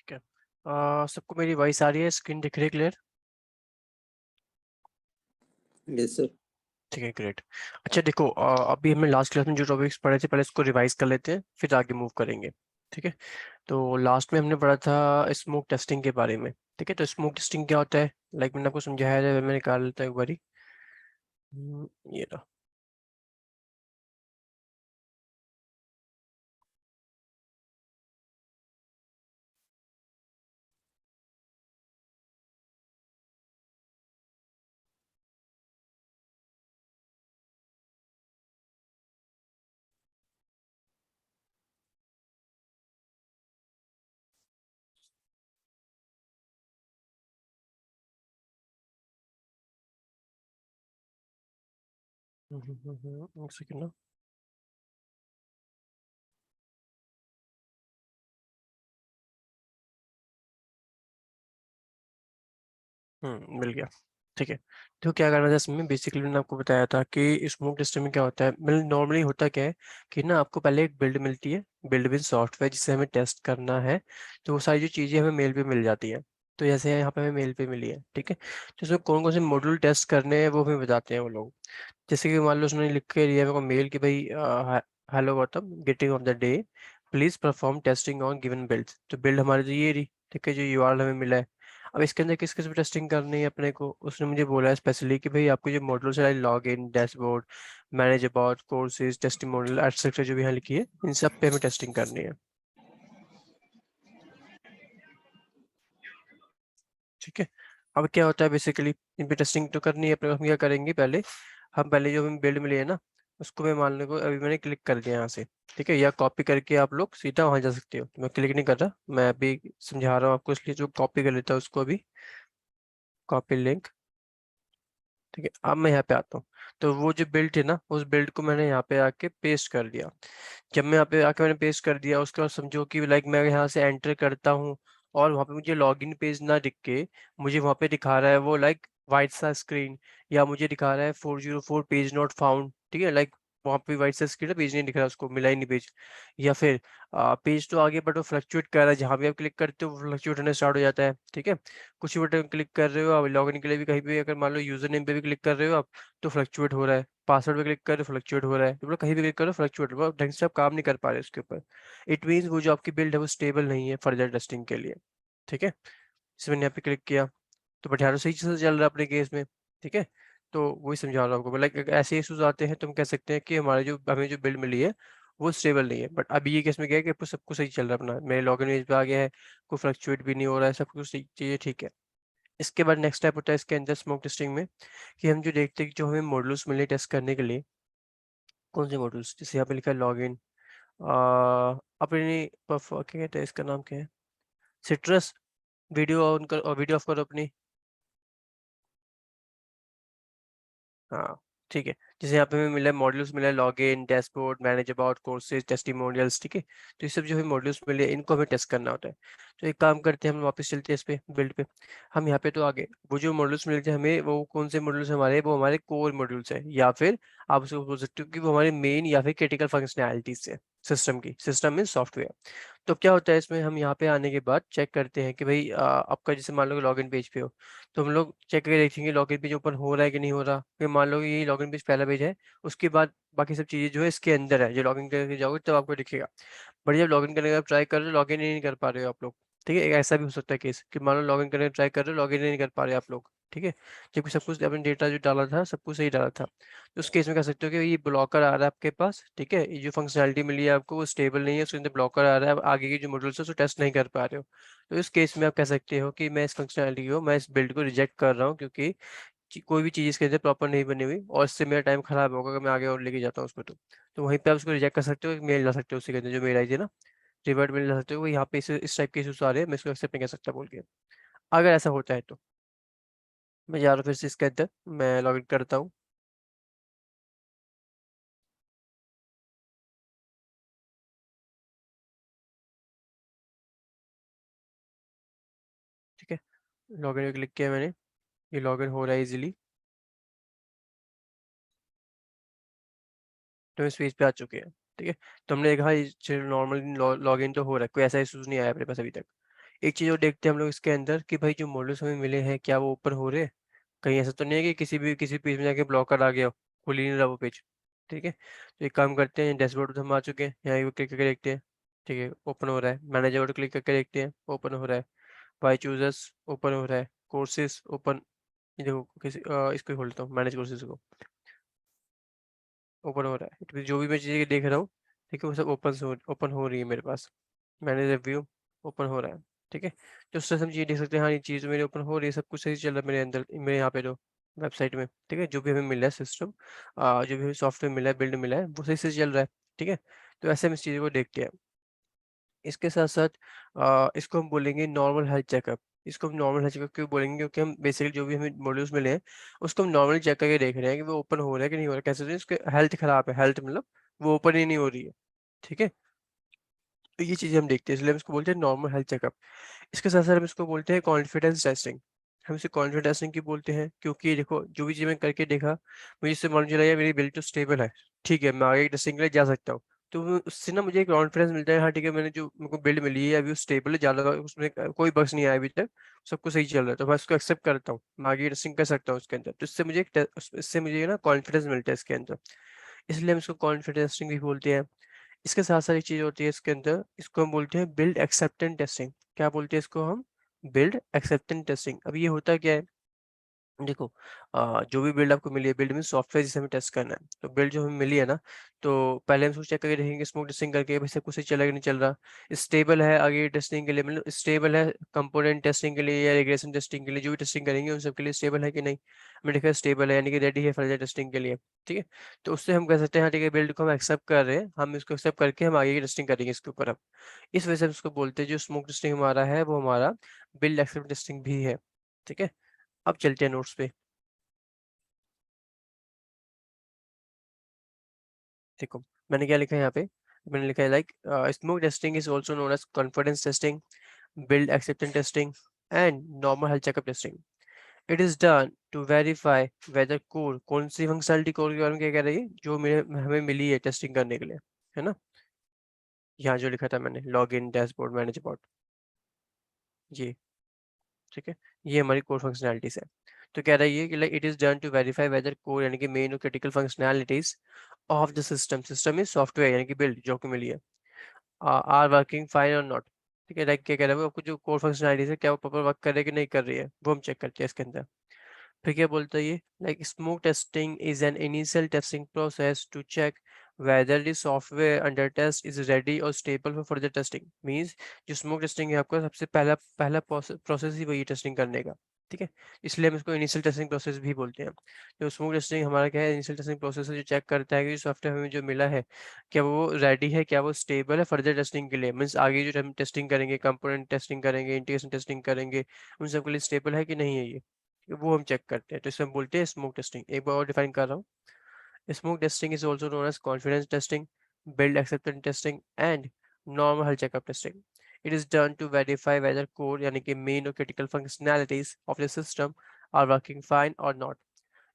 ठीक है। सबको मेरी वॉइस आ रही है, स्क्रीन दिख रही है क्लियर? Yes sir. ठीक है, ग्रेट। अच्छा देखो, अभी हमने लास्ट क्लास में जो टॉपिक्स पढ़े थे पहले इसको रिवाइज कर लेते हैं, फिर आगे मूव करेंगे। ठीक है। तो लास्ट में हमने पढ़ा था स्मोक टेस्टिंग के बारे में। ठीक है, तो स्मोक टेस्टिंग क्या होता है, लाइक मैंने आपको समझाया है, मैं निकाल लेता हूँ एक बारी। ये रहा। एक सेकंड ना। मिल गया। ठीक है। तो क्या करना था इसमें, बेसिकली मैंने आपको बताया था कि स्मोक टेस्टिंग में क्या होता है, मतलब नॉर्मली होता क्या है कि ना आपको पहले एक बिल्ड मिलती है, बिल्ड विद सॉफ्टवेयर जिसे हमें टेस्ट करना है। तो वो सारी जो चीज़ें हमें मेल पे मिल जाती है। तो जैसे यहाँ पे हमें मेल पे मिली है, ठीक है। तो इसमें कौन कौन से मॉड्यूल टेस्ट करने हैं वो हमें बताते हैं वो लोग। जैसे कि मान लो उसने लिख के दिया मेरे को मेल कि भाई hello Gautam, getting off the day, please perform testing on given build. तो बिल्ड हमारी तो ये रही, ठीक है, जो यूआरएल हमें मिला है। अब इसके अंदर किस किस पे टेस्टिंग करनी है अपने को, उसने मुझे बोला है स्पेशली कि भाई आपको जो मॉड्यूल्स है, log in, dashboard, manage about, courses, testimonial etcetera, जो भी यहाँ लिखी है, इन सब पे हमें टेस्टिंग करनी है। ठीक है। अब क्या होता है बेसिकली, इन पे टेस्टिंग तो करनी है अपने को। हम क्या करेंगे पहले, हम पहले जो हमें बिल्ड मिली है ना, उसको मैं मान लो को अभी मैंने क्लिक कर दिया यहाँ से। ठीक है, या कॉपी करके आप लोग सीधा वहां जा सकते हो, मैं क्लिक नहीं कर रहा, मैं अभी समझा रहा हूँ आपको, इसलिए जो कॉपी कर लेता है उसको अभी, कॉपी लिंक। ठीक है, अब मैं यहाँ पे आता हूँ। तो वो जो बिल्ड है ना, उस बिल्ड को मैंने यहाँ पे आके पेस्ट कर दिया। जब मैं यहाँ पे आके मैंने पेस्ट कर दिया, उसके बाद समझो कि लाइक मैं यहाँ से एंटर करता हूँ, और वहाँ पे मुझे लॉगिन पेज ना दिख के मुझे वहाँ पे दिखा रहा है वो लाइक वाइट सा स्क्रीन, या मुझे दिखा रहा है 404 पेज नॉट फाउंड। ठीक है, लाइक वहाँ पे वाइट सा स्क्रीन है, पेज नहीं दिख रहा, उसको मिला ही नहीं पेज। या फिर पेज तो आगे बट वो फ्लक्चुएट कर रहा है, जहाँ भी आप क्लिक करते हो वो फ्लक्चुएट होने स्टार्ट हो जाता है। ठीक है, कुछ भी बटन क्लिक कर रहे हो आप लॉगिन के लिए भी, कहीं भी अगर मान लो यूजर नेम पे भी क्लिक कर रहे हो आप, तो फ्लक्चुएट हो रहा है, पासवर्ड पे क्लिक कर रहे हो फ्लक्चुएट हो रहा है, मतलब कहीं भी क्लिक करो फ्लक्चुएट, मतलब ढंग से आप काम नहीं कर पा रहे उसके ऊपर। इट मीन्स वो जो आपकी बिल्ड है वो स्टेबल नहीं है फर्दर टेस्टिंग के लिए। ठीक है, इसमें मैंने यहाँ पे क्लिक किया, तो बट यार सही से चल रहा है अपने केस में। ठीक है, तो वही समझा रहा हूँ आपको, लाइक ऐसे इशूज आते हैं तो हम कह सकते हैं कि हमारे जो हमें जो बिल्ड मिली है वो स्टेबल नहीं है। बट अभी ये केस में क्या है कि सब कुछ सही चल रहा है, अपना मेरे लॉगिन पेज पे आ गया है, कोई फ्लक्चुएट भी नहीं हो रहा है, सब कुछ सही चीज़ें ठीक है। इसके बाद नेक्स्ट स्टेप होता है इसके अंदर स्मोक टेस्टिंग में, कि हम जो देखते हैं कि जो हमें मॉड्यूल्स मिले टेस्ट करने के लिए, कौन से मॉड्यूल्स, जैसे यहाँ पे लिखा है लॉगिन, अपनी क्या कहते हैं इसका नाम क्या है, सिट्रस, वीडियो ऑन कर और वीडियो ऑफ करो अपनी। हाँ, ठीक है। जैसे यहाँ पे हमें मिला है मॉड्यूल्स, मिला है login, dashboard, manage about, courses, testimonials. ठीक है, तो ये सब जो हमें मॉड्यूल्स मिले हैं, इनको हमें टेस्ट करना होता है। तो एक काम करते हैं, हम वापस चलते हैं इस पे बिल्ड पे। हम यहाँ पे तो आगे वो जो मॉड्यूल्स मिले थे हमें, वो कौन से मॉड्यूल्स हमारे, वो हमारे कोर मॉड्यूल्स है, या फिर आप उसको बोल सकते हो कि वो हमारे मेन या फिर क्रिटिकल फंक्शनैलिटीज है सिस्टम की। System mean software. तो क्या होता है इसमें, हम यहाँ पे आने के बाद चेक करते हैं कि भाई आपका जैसे मान लो लॉगिन पेज पे हो, तो हम लोग चेक करके देखेंगे लॉगिन पेज ओपन हो रहा है कि नहीं हो रहा। फिर मान लो कि ये लॉगिन पेज पहला पेज है, उसके बाद बाकी सब चीज़ें जो है इसके अंदर है, जो लॉगिन करके जाओगे तब आपको दिखेगा। बट जब लॉगिन करने का ट्राई कर रहे हो, लॉगिन ही नहीं कर पा रहे हो आप लोग। ठीक है, एक ऐसा भी हो सकता है केस कि मान लो लॉगिन करने का ट्राई कर रहे हो, लॉगिन ही नहीं कर पा रहे आप लोग। ठीक है, जबकि सब कुछ आपने डेटा जो डाला था सब कुछ सही डाला था। तो उस केस में कह सकते हो कि ये ब्लॉकर आ रहा है आपके पास। ठीक है, ये जो फंक्शनैलिटी मिली है आपको वो स्टेबल नहीं है, उसके अंदर ब्लॉकर आ रहा है, आप आगे की जो मॉड्यूल्स है उसको टेस्ट नहीं कर पा रहे हो। तो इस केस में आप कह सकते हो कि मैं इस फंक्शनैलिटी को, मैं इस बिल्ड को रिजेक्ट कर रहा हूँ, क्योंकि कोई भी चीज़ इसके अंदर प्रॉपर नहीं बनी हुई, और इससे मेरा टाइम खराब होगा अगर मैं आगे और लेके जाता हूँ उसको। तो वहीं पे आप उसको रिजेक्ट कर सकते हो, एक मेल ला सकते हो उसके अंदर, जो मेल आई थी ना, रिवर्ट मेल ला सकते हो, वो यहाँ पे इस टाइप के इशूज आ रहे हैं, मैं इसको एक्सेप्ट नहीं कर सकता बोल के। अगर ऐसा होता है तो मैं जा रहा हूँ फिर से इसके अंदर, मैं लॉग इन करता हूँ। ठीक है, लॉग इन क्लिक किया मैंने, ये लॉग इन हो रहा है इजीली। तो इस पेज पे आ चुके हैं। ठीक है, तो हमने देखा नॉर्मल लॉग इन तो हो रहा है, कोई ऐसा इशूज नहीं आया अपने पास अभी तक। एक चीज और देखते हैं हम लोग इसके अंदर कि भाई जो मॉड्यूल्स हमें मिले हैं क्या वो ओपन हो रहे हैं। कहीं ऐसा तो नहीं है कि किसी पेज में जाके ब्लॉकर आ गया हो, खुल ही नहीं रहा वो पेज। ठीक है, तो एक काम करते हैं, डैशबोर्ड हम आ चुके हैं, यहाँ क्लिक करके देखते हैं। ठीक है, ओपन हो रहा है। मैनेजर पर क्लिक करके देखते हैं, ओपन हो रहा है। वाई चूजर्स ओपन हो रहा है। कोर्सेज ओपन, ये देखो किसी इसको खोलता हूँ, मैनेज कोर्सेज को, ओपन हो रहा है। तो जो भी मैं चीज़ें देख रहा हूँ, ठीक है, वो सब ओपन हो रही है मेरे पास। मैंने रिव्यू ओपन हो रहा है। ठीक है, तो उससे हम चीज़ देख सकते हैं, हाँ ये चीज़ मेरे ओपन हो रही है, सब कुछ सही चल रहा है मेरे अंदर, मेरे यहाँ पे जो वेबसाइट में। ठीक है, जो भी हमें मिला है सिस्टम, जो भी हमें सॉफ्टवेयर मिला है, बिल्ड मिला है, वो सही से चल रहा है। ठीक है, तो ऐसे हम इस चीज़ को देखते हैं। इसके साथ-साथ इसको हम बोलेंगे नॉर्मल हेल्थ चेकअप। इसको हम नॉर्मल हेल्थ चेकअप क्यों बोलेंगे? क्योंकि हम बेसिकली जो भी हमें मॉड्यूल्स मिले हैं, उसको हम नॉर्मली चेक करके देख रहे हैं कि वो ओपन हो रहा है कि नहीं हो रहा है। कैसे? उसकी हेल्थ खराब है, हेल्थ मतलब वो ओपन ही नहीं हो रही है। ठीक है? तो ये चीज़ें हम देखते हैं, इसलिए हम इसको बोलते हैं नॉर्मल हेल्थ चेकअप। इसके साथ-साथ हम इसको बोलते हैं कॉन्फिडेंस टेस्टिंग। हम इसे कॉन्फिडेंस टेस्टिंग क्यों बोलते हैं? क्योंकि देखो, जो भी चीज़ मैंने करके देखा, मुझे इससे मालूम चला यार मेरी बिल्ड तो स्टेबल है। ठीक है, मैं आगे की टेस्टिंग के लिए जा सकता हूँ। तो वो उससे ना मुझे एक कॉन्फिडेंस मिलता है, हाँ ठीक है, मैंने जो मेरे को बिल्ड मिली है अभी वो स्टेबल है, ज़्यादा उसमें कोई बग्स नहीं आया अभी तक, सब कुछ सही चल रहा है, तो मैं उसको एक्सेप्ट करता हूँ। मैं आगे की टेस्टिंग कर सकता हूँ उसके अंदर। तो इससे मुझे ना कॉन्फिडेंस मिलता है इसके अंदर। इसलिए हम इसको कॉन्फिडेंस टेस्टिंग भी बोलते हैं। इसके साथ-साथ एक चीज़ होती है इसके अंदर, इसको हम बोलते हैं बिल्ड एक्सेप्टेंस टेस्टिंग। क्या बोलते हैं इसको हम? Build acceptance testing. अब ये होता क्या है? देखो, जो भी बिल्ड आपको मिली है, बिल्ड में सॉफ्टवेयर जिसे हमें टेस्ट करना है। तो बिल्ड जो हमें मिली है ना, तो पहले हम उसको चेक करके देखेंगे, स्मोक टेस्टिंग करके भाई सब कुछ सही चल रहा है कि नहीं चल रहा। स्टेबल है आगे टेस्टिंग के लिए, मतलब स्टेबल है कंपोनेंट टेस्टिंग के लिए या रिग्रेशन टेस्टिंग के लिए, जो भी टेस्टिंग करेंगे उन सब के लिए स्टेबल है कि नहीं। हमने देखा स्टेबल है, यानी कि रेडी है फर्दर टेस्टिंग के लिए। ठीक है, तो उससे हम कह सकते हैं हाँ ठीक है, बिल्ड को हम एक्सेप्ट कर रहे हैं, हम इसको एक्सेप्ट करके हम आगे की टेस्टिंग करेंगे इसके ऊपर अब। इस वजह से हम इसको बोलते हैं, जो स्मोक टेस्टिंग हमारा है वो हमारा बिल्ड एक्सेप्ट टेस्टिंग भी है। ठीक है, अब चलते हैं नोट्स पे। देखो, मैंने क्या लिखा है यहाँ पे? मैंने लिखा है like smoke testing is also known as confidence testing, build acceptance testing and normal health checkup testing. It is done to verify whether code, कौन सी फंक्शनलिटी कोड के बारे में क्या कह रही है, जो मेरे हमें मिली है टेस्टिंग करने के लिए, है ना? यहाँ जो लिखा था मैंने, log in dashboard manage bot, ये। ठीक है, ये हमारी कोर फंक्शनैलिटीज़ है। तो कह रहा है ये कि like it is done to verify whether core, यानी कि मेन और critical functionalities of the system, system is software यानी कि बिल्ड जो आपको मिली है, आर वर्किंग फाइन और नॉट। ठीक है, लाइक क्या कह रहा है वो, आपको जो कोर फंक्शनैलिटीज़ है क्या वो प्रॉपर वर्क कर रही है कि नहीं कर रही है, वो हम चेक करते हैं इसके अंदर। फिर क्या बोलता है ये? Like smoke testing is an initial testing process to check whether the software under test is ready or stable for further testing। Means जो स्मोक टेस्टिंग है आपका सबसे पहला पहला प्रोसेस ही वही टेस्टिंग करने का। ठीक है, इसलिए हम इसको इनिशियल टेस्टिंग प्रोसेस भी बोलते हैं। जो स्मोक टेस्टिंग हमारा क्या है, इनिशियल टेस्टिंग प्रोसेस है जो चेक करता है कि सॉफ्टवेयर हमें जो मिला है क्या वो रेडी है, क्या वो स्टेबल है फर्दर टेस्टिंग के लिए। मीन्स आगे जो हम टेस्टिंग करेंगे, कंपोनेंट टेस्टिंग करेंगे, इंटीग्रेशन टेस्टिंग करेंगे, उन सब के लिए स्टेबल है कि नहीं है ये, वो हम चेक करते हैं। तो इसे हम बोलते हैं स्मोक टेस्टिंग। एक बार और डिफाइन कर रहा हूँ, smoke testing is also known as confidence testing, build acceptance testing and normal health checkup testing. It is done to verify whether code, यानी कि मेन और critical functionalities of the system are working fine और not.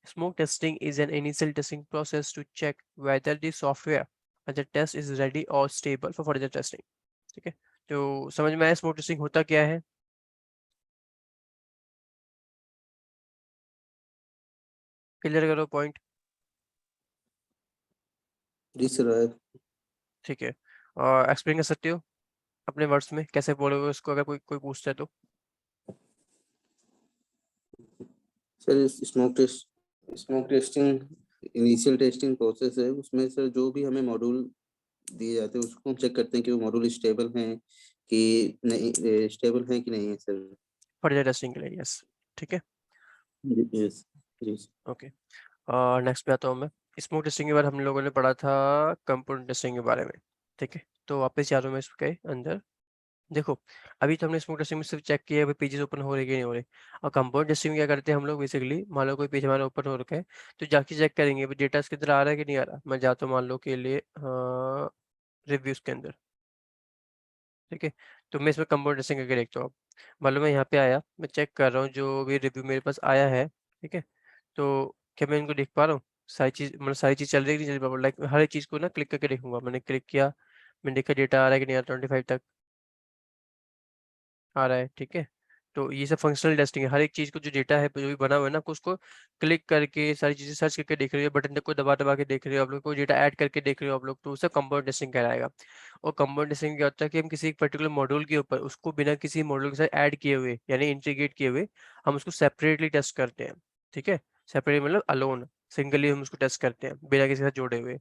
Smoke testing is an initial testing process to check whether the software and the test is ready or stable for further testing। ठीक है, तो समझ में आया smoke testing होता क्या है? क्लियर करो पॉइंट। जी सर। ठीक है, और एक्सप्लेन कर सकते हो अपने वर्ड्स में कैसे बोलोगे उसको, अगर कोई कोई पूछता है तो? Sir smoke testing initial testing process है, उसमें सर जो भी हमें मॉड्यूल दिए जाते हैं उसको हम चेक करते हैं कि वो मॉड्यूल स्टेबल हैं कि नहीं, स्टेबल हैं कि नहीं है सर। फर्दर टेस्टिंग के लिए, यस। ठीक है, जी यस। जी ओके। नेक्स्ट पे आता हूँ मैं। स्मोक टेस्टिंग के बाद हम लोगों ने पढ़ा था कंपोनेंट टेस्टिंग के बारे में। ठीक है, तो वापस जा रहा हूँ मैं इसके अंदर। देखो, अभी तो हमने स्मोक टेस्टिंग में सिर्फ चेक किया है पेजेस ओपन हो रहे कि नहीं हो रहे। और कंपाउंड टेस्टिंग में क्या करते हैं हम लोग, बेसिकली मान लो कोई पेज हमारा ओपन हो रखा है, तो जाके चेक करेंगे डेटा इसके अंदर आ रहा है कि नहीं आ रहा। मैं जाता हूँ मान लो के लिए रिव्यूज के अंदर। ठीक है, तो मैं इसमें कंपाउंड टेस्टिंग करके देखता हूँ। मान लो मैं यहाँ पे आया, मैं चेक कर रहा हूँ जो भी रिव्यू मेरे पास आया है। ठीक है, तो क्या मैं इनको देख पा रहा हूँ? सारी चीज़ मतलब सारी चीज़ चल रही है कि नहीं चल रही, लाइक हर एक चीज़ को ना क्लिक करके देखूंगा। मैंने क्लिक किया, मैंने देखा डेटा आ रहा है कि नहीं आ रहा 25 तक, आ रहा है, ठीक है। तो ये सब फंक्शनल टेस्टिंग है, हर एक चीज़ को जो डेटा है जो भी बना हुआ है ना, आपको उसको क्लिक करके सारी चीज़ें सर्च करके देख रहे हो, बटन को दबा के देख रहे हो आप लोग, कोई डेटा ऐड करके देख रहे हो आप लोग, तो वो सब कंपाउंड टेस्टिंग कहलाएगा। और कंपाउंड टेस्टिंग क्या होता है कि हम किसी एक पर्टिकुलर मॉड्यूल के ऊपर उसको बिना किसी मॉड्यूल के साथ ऐड किए हुए यानी इंटीग्रेट किए हुए हम उसको सेपरेटली टेस्ट करते हैं, ठीक है। सेपरेट मतलब अलोन, सिंगली हम उसको टेस्ट करते हैं बिना किसी के साथ जोड़े हुए,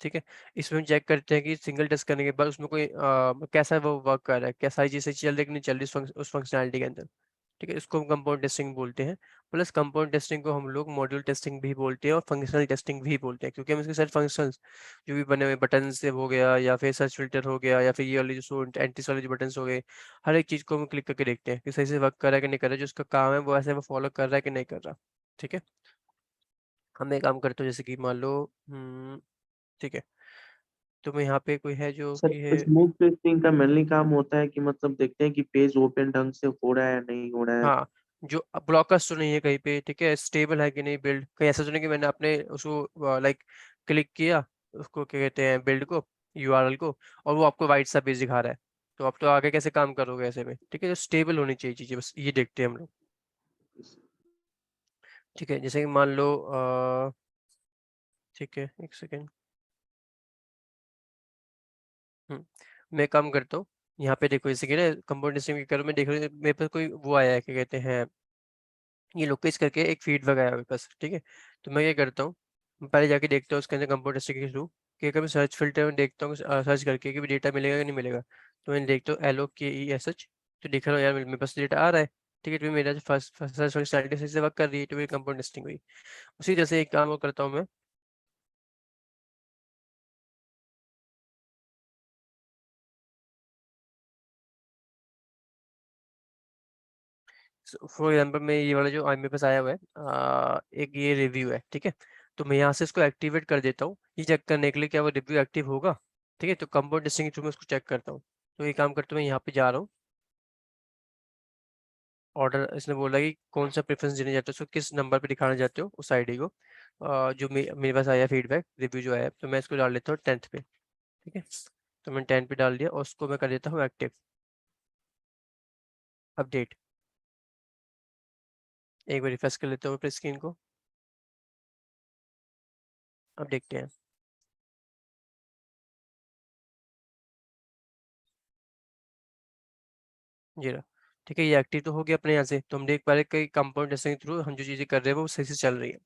ठीक है। इसमें हम चेक करते हैं कि सिंगल टेस्ट करने के बाद उसमें कोई कैसा वो वर्क कर रहा है, क्या सारी चीज़ें चल रही है कि नहीं चल रही उस फंक्शनैलिटी के अंदर, ठीक है। इसको हम कंपाउंड टेस्टिंग बोलते हैं। प्लस कंपाउंड टेस्टिंग को हम लोग मॉड्यूल टेस्टिंग भी बोलते हैं और फंक्शनल टेस्टिंग भी बोलते हैं, क्योंकि हम इसके सारे फंक्शंस जो भी बने हुए बटन से हो गया या फिर सर्च फिल्टर हो गया या फिर ये वाली जो एंटीस वाले जो बटन हो गए, हर एक चीज़ को हम क्लिक करके देखते हैं कि सही से वर्क कर रहा है कि नहीं कर रहा है, जो उसका काम है वो ऐसे वो फॉलो कर रहा है कि नहीं कर रहा, ठीक है। हम एक काम करते हो जैसे कि मान लो ठीक है, तो मैं यहाँ पे कोई है जो सर कि है स्मोक टेस्टिंग का मेनली काम होता है कि मतलब देखते हैं कि पेज ओपन ढंग से हो रहा है या नहीं हो रहा है। हाँ, जो ब्लॉकर्स तो नहीं है कहीं पे, ठीक है, स्टेबल है कि नहीं बिल्ड, कहीं ऐसा तो नहीं कि मैंने अपने उसको लाइक क्लिक किया उसको क्या कहते हैं बिल्ड को, यूआरएल को, और वो आपको वाइट सा पेज दिखा रहा है, तो आप तो आगे कैसे काम करोगे ऐसे में, ठीक है। जो स्टेबल होनी चाहिए चीज़ें, बस ये देखते हैं हम लोग, ठीक है। जैसे कि मान लो ठीक है, एक सेकेंड। मैं काम करता हूँ, यहाँ पे देखो जैसे कि ना कंपाउंड टेस्टिंग के करो, मैं देख रहा हूँ मेरे पास कोई वो आया है क्या कहते हैं, ये लोकेश करके एक फीडबैक आया मेरे पास, ठीक है। तो मैं क्या करता हूँ, पहले जाके देखता हूँ उसके अंदर कंप्यूटर टेस्टिंग के थ्रू कि अगर मैं सर्च फिल्टर में देखता हूँ सर्च करके कि डेटा मिलेगा कि नहीं मिलेगा, तो मैं देखता हूँ LOKESH, तो देख रहा हूँ यार मेरे पास डेटा आ रहा है, ठीक है। तो मेरा जो फर्स्ट सर्च फंक्शनैलिटी सही से वर्क कर रही है, तो मेरी कंपाउंड टेस्टिंग हुई। उसी तरह से एक काम और करता हूँ मैं, फॉर एग्जाम्पल मैं ये वाला जो मेरे पास आया हुआ है एक ये रिव्यू है, ठीक है। तो मैं यहाँ से इसको एक्टिवेट कर देता हूँ ये चेक करने के लिए क्या वो रिव्यू एक्टिव होगा, ठीक है। तो कंपाउंड टेस्टिंग के थ्रू मैं उसको चेक करता हूँ। तो ये काम करते हुए यहाँ पे जा रहा हूँ, ऑर्डर इसने बोला कि कौन सा प्रेफरेंस देने जाते हो, उसको किस नंबर पे दिखाना चाहते हो उस आईडी को, जो मेरे पास आया फीडबैक रिव्यू जो आया, तो मैं इसको डाल देता हूँ 10th पे, ठीक है। तो मैंने 10 पे डाल दिया और उसको मैं कर देता हूँ एक्टिव अपडेट। एक बार रिफ्रेश कर लेता हूँ अपनी स्क्रीन को, अब देखते हैं। ये रहा, ठीक है। ये एक्टिव तो हो गया अपने यहाँ से, तो हम देख पा रहे हैं कि कंपाउंड टेस्टिंग के थ्रू हम जो चीज़ें कर रहे हैं वो सही से चल रही है।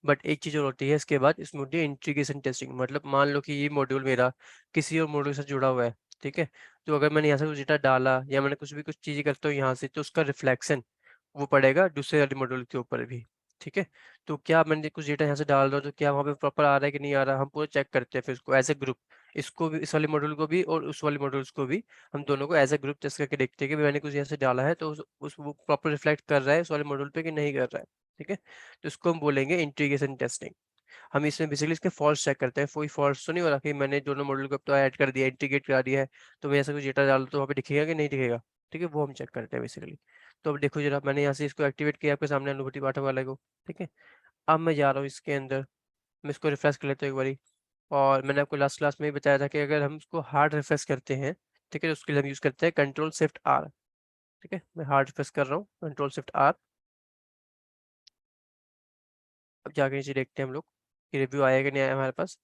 बट एक चीज़ और होती है इसके बाद, इसमें होती है इंटीग्रेशन टेस्टिंग। मतलब मान लो कि ये मॉड्यूल मेरा किसी और मॉड्यूल से जुड़ा हुआ है, ठीक है। तो अगर मैंने यहाँ से कुछ डेटा डाला या मैंने कुछ चीज़ें करता हूँ यहाँ से, तो उसका रिफ्लेक्शन वो पड़ेगा दूसरे वाले मॉड्यूल के ऊपर भी, ठीक है। तो क्या मैंने कुछ डेटा यहाँ से डाल रहा हूँ तो क्या वहाँ पे प्रॉपर आ रहा है कि नहीं आ रहा, हम पूरा चेक करते हैं फिर उसको एज ए ग्रुप, इसको भी, इस वाले मॉड्यूल को भी और उस वाले मॉड्यूल्स को भी, हम दोनों को एज ए ग्रुप टेस्ट करके देखते हैं कि मैंने कुछ यहाँ से डाला है तो उस वो प्रॉपर रिफ्लेक्ट कर रहा है उस वाले मॉड्यूल पे कि नहीं कर रहा है, ठीक है। तो इसको हम बोलेंगे इंटीग्रेशन टेस्टिंग। हम इसमें बेसिकली इसके फॉल्ट्स चेक करते हैं, कोई फॉल्ट्स तो नहीं हो रहा कि मैंने दोनों मॉड्यूल को अब तो ऐड कर दिया, इंटीग्रेट करा दिया है, तो मैं ऐसा कुछ डेटा डालूँ तो वहाँ पे दिखेगा कि नहीं दिखेगा, ठीक है। वो हम चेक करते हैं बेसिकली। तो अब देखो जरा, मैंने यहाँ से इसको एक्टिवेट किया आपके सामने अनुभूति पाठक वाले को, ठीक है। अब मैं जा रहा हूँ इसके अंदर, मैं इसको रिफ्रेश कर लेता हूँ एक बारी। और मैंने आपको लास्ट क्लास में ही बताया था कि अगर हम इसको हार्ड रिफ्रेश करते हैं, ठीक है, तो उसके लिए हम यूज़ करते हैं कंट्रोल शिफ्ट आर, ठीक है। मैं हार्ड रिफ्रेश कर रहा हूँ, कंट्रोल शिफ्ट आर। अब जाके नीचे देखते हैं हम लोग कि रिव्यू आया कि नहीं आया हमारे पास।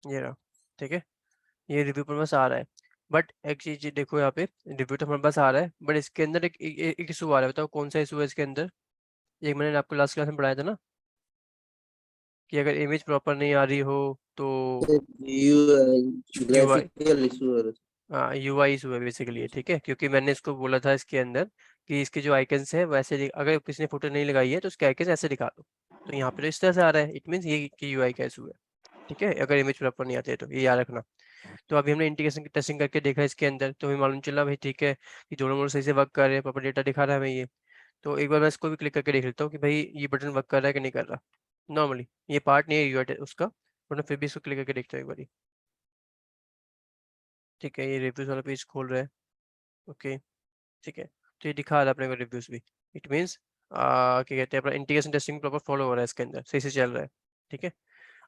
ये रहा, ठीक है। ये रिव्यू पर बस आ रहा है। बट एक चीज देखो यहाँ पे, रिव्यू तो हमारे पास आ रहा है बट इसके अंदर एक इशू आ रहा है। बताओ कौन सा इशू है इसके अंदर। एक मैंने आपको लास्ट क्लास में पढ़ाया था ना कि अगर इमेज प्रॉपर नहीं आ रही हो तो यूआई यूआई, ग्राफिकल इशू है। हाँ यूआई इशू है बेसिकली, ठीक है। क्योंकि मैंने इसको बोला था इसके अंदर कि इसके जो आइकन्स है वैसे अगर किसी ने फोटो नहीं लगाई है तो उसके आइकन्स ऐसे दिखा दो। तो यहाँ पे तो इस तरह से आ रहा है, इट मीन्स ये कि यूआई का इशू है, ठीक है। अगर इमेज प्रॉपर नहीं आती है तो ये याद रखना। तो अभी हमने इंटीग्रेशन की टेस्टिंग करके देखा इसके अंदर, तो हमें मालूम चला भाई ठीक है कि दोनों मोड सही से वर्क कर रहे हैं, प्रॉपर डेटा दिखा रहा है हमें ये। तो एक बार मैं इसको भी क्लिक करके देख लेता हूँ कि भाई ये बटन वर्क कर रहा है कि नहीं कर रहा। नॉर्मली ये पार्ट नहीं है यूआई उसका, वरना फिर भी इसको क्लिक करके देखते हैं एक बारी। ठीक है, ये रिव्यूज वाला पेज खोल रहा है। ओके, ठीक है, तो ये दिखा रहा है अपने को रिव्यूज भी। इट मीन्स क्या कहते हैं, अपना इंटीग्रेशन टेस्टिंग प्रॉपर फॉलो हो रहा है इसके अंदर, सही से चल रहा है। ठीक है,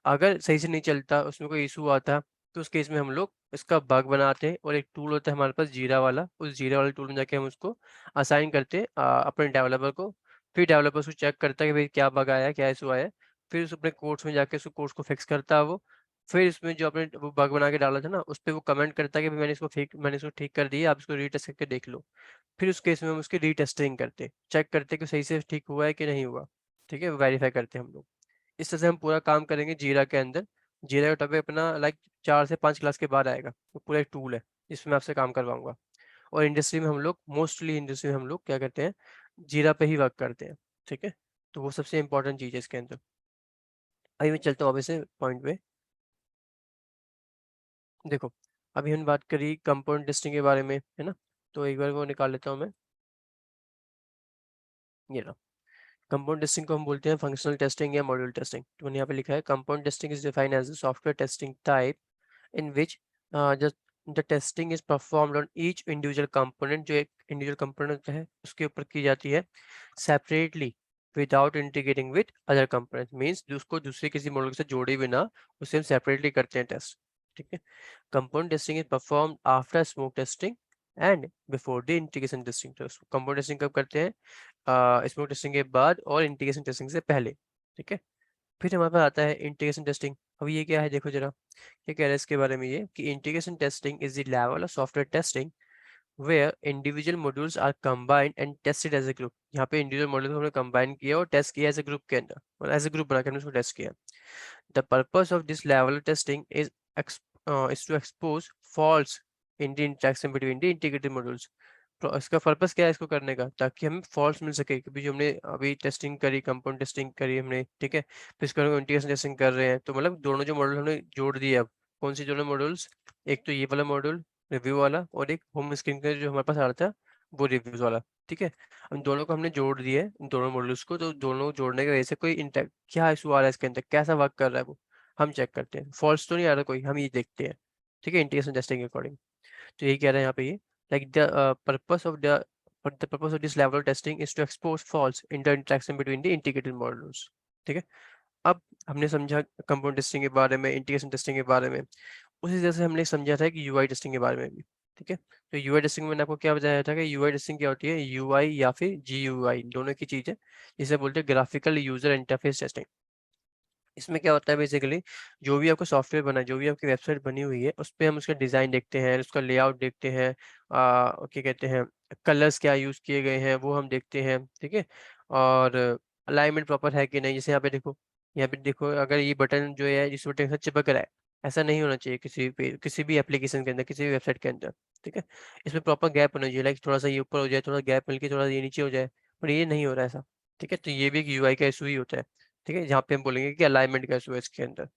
अगर सही से नहीं चलता, उसमें कोई इशू आता, तो उस केस में हम लोग इसका बग बनाते हैं, और एक टूल होता है हमारे पास जीरा वाला, उस जीरा वाले टूल में जाके हम उसको असाइन करते हैं अपने डेवलपर को। फिर डेवलपर उसको चेक करता है कि भाई क्या बग आया है, क्या इशू आया है। फिर उस अपने कोड्स में जाके उस कोड्स को फिक्स करता है वो। फिर इसमें जो आपने वो बग बना के डाला था ना, उस पर वो कमेंट करता है कि भाई मैंने इसको ठीक कर दिया, आप इसको रीटेस्ट करके देख लो। फिर उस केस में हम उसकी रीटेस्टिंग करते, चेक करते कि सही से ठीक हुआ है कि नहीं हुआ। ठीक है, वेरीफाई करते हैं हम लोग। इस तरह से हम पूरा काम करेंगे जीरा के अंदर। जीरा का टॉपिक अपना लाइक 4 से 5 क्लास के बाद आएगा। वो पूरा एक टूल है जिसमें मैं आपसे काम करवाऊंगा। और इंडस्ट्री में हम लोग मोस्टली इंडस्ट्री में हम लोग क्या करते हैं, जीरा पे ही वर्क करते हैं। ठीक है, तो वो सबसे इंपॉर्टेंट चीज़ है इसके अंदर। अभी मैं चलता हूँ वापस से पॉइंट पे। देखो, अभी हमने बात करी कंपाउंड टेस्टिंग के बारे में, है ना। तो एक बार वो निकाल लेता हूँ मैं, ये रहा। कंपाउंड टेस्टिंग को हम बोलते हैं फंक्शनल टेस्टिंग या मॉड्यूल टेस्टिंग। तो मैंने यहाँ पे लिखा है compound testing is defined as the software testing type in which just the testing is performed on each individual component, जो एक individual component है उसके ऊपर की जाती है separately without integrating with other components, means उसको दूसरे किसी मॉडल के साथ जोड़े बिना उसे हम सेपरेटली करते हैं टेस्ट। ठीक है, compound testing is performed after smoke testing and before the integration testing. तो कंपाउंड टेस्टिंग कब करते हैं, स्मोक टेस्टिंग के बाद और इंटीग्रेशन टेस्टिंग से पहले। ठीक है, फिर हमारे पास आता है इंटीग्रेशन टेस्टिंग। अब ये क्या है, देखो जरा क्या कह रहा है इसके बारे में, ये कि integration testing is the level of software testing where individual modules are combined and tested as a group. यहाँ पे इंडिविजुअल मॉड्यूल्स हमने कंबाइन किया और टेस्ट किया एज ए ग्रुप के अंदर, मतलब एज ए ग्रुप बनाकर हमने उसको टेस्ट किया। The purpose of this level of testing is to expose faults in the interaction between the integrated modules। तो इसका पर्पस क्या है इसको करने का, ताकि हमें फॉल्ट्स मिल सके। क्योंकि जो हमने अभी टेस्टिंग करी, कंपाउंड टेस्टिंग करी हमने, ठीक है, फिर इसको हम इंटीग्रेशन टेस्टिंग कर रहे हैं, तो मतलब दोनों जो मॉड्यूल हमने जोड़ दिए। अब कौन सी दोनों मॉड्यूल्स, एक तो ये वाला मॉड्यूल रिव्यू वाला, और एक होम स्क्रीन का जो हमारे पास आ रहा था वो रिव्यूज वाला। ठीक है, उन दोनों को हमने जोड़ दिए, इन दोनों मॉड्यूल्स को। तो दोनों जोड़ने की वजह से कोई इंटैक्ट क्या इशू आ रहा है इसके अंदर, कैसा वर्क कर रहा है वो हम चेक करते हैं। फॉल्स तो नहीं आ रहा कोई, हम ये देखते हैं। ठीक है, इंटीग्रेशन टेस्टिंग के अकॉर्डिंग। तो यही कह रहे हैं यहाँ पे ये, like the purpose of the but the purpose of this level of testing is to expose faults in the interaction between the integrated modules। ठीक है, अब हमने समझा कंपाउंड टेस्टिंग के बारे में, इंटीग्रेशन टेस्टिंग के बारे में। उसी तरह से हमने समझा था कि यूआई टेस्टिंग के बारे में भी। ठीक है, तो यूआई टेस्टिंग में मैंने आपको क्या बताया था कि यूआई टेस्टिंग क्या होती है, यूआई या फिर जीयूआई दोनों की चीज़ है, जिसे बोलते हैं ग्राफिकल यूजर इंटरफेस टेस्टिंग। इसमें क्या होता है बेसिकली, जो भी आपका सॉफ्टवेयर बना है, जो भी आपकी वेबसाइट बनी हुई है, उस पे हम उसका डिज़ाइन देखते हैं, उसका लेआउट देखते हैं, क्या कहते हैं, कलर्स क्या यूज़ किए गए हैं वो हम देखते हैं। ठीक है, और अलाइनमेंट प्रॉपर है कि नहीं। जैसे यहाँ पे देखो, अगर ये बटन जो है इस बटन के साथ चिपक रहा है, ऐसा नहीं होना चाहिए किसी भी एप्लीकेशन के अंदर, किसी भी वेबसाइट के अंदर। ठीक है, इसमें प्रॉपर गैप होना चाहिए, लाइक थोड़ा सा ये ऊपर हो जाए, थोड़ा गैप मिलके थोड़ा ये नीचे हो जाए, पर ये नहीं हो रहा है ऐसा। ठीक है, तो ये भी एक यूआई का इशू ही होता है। ठीक है, जहाँ पे हम बोलेंगे कि अलाइनमेंट का इशू है इसके अंदर,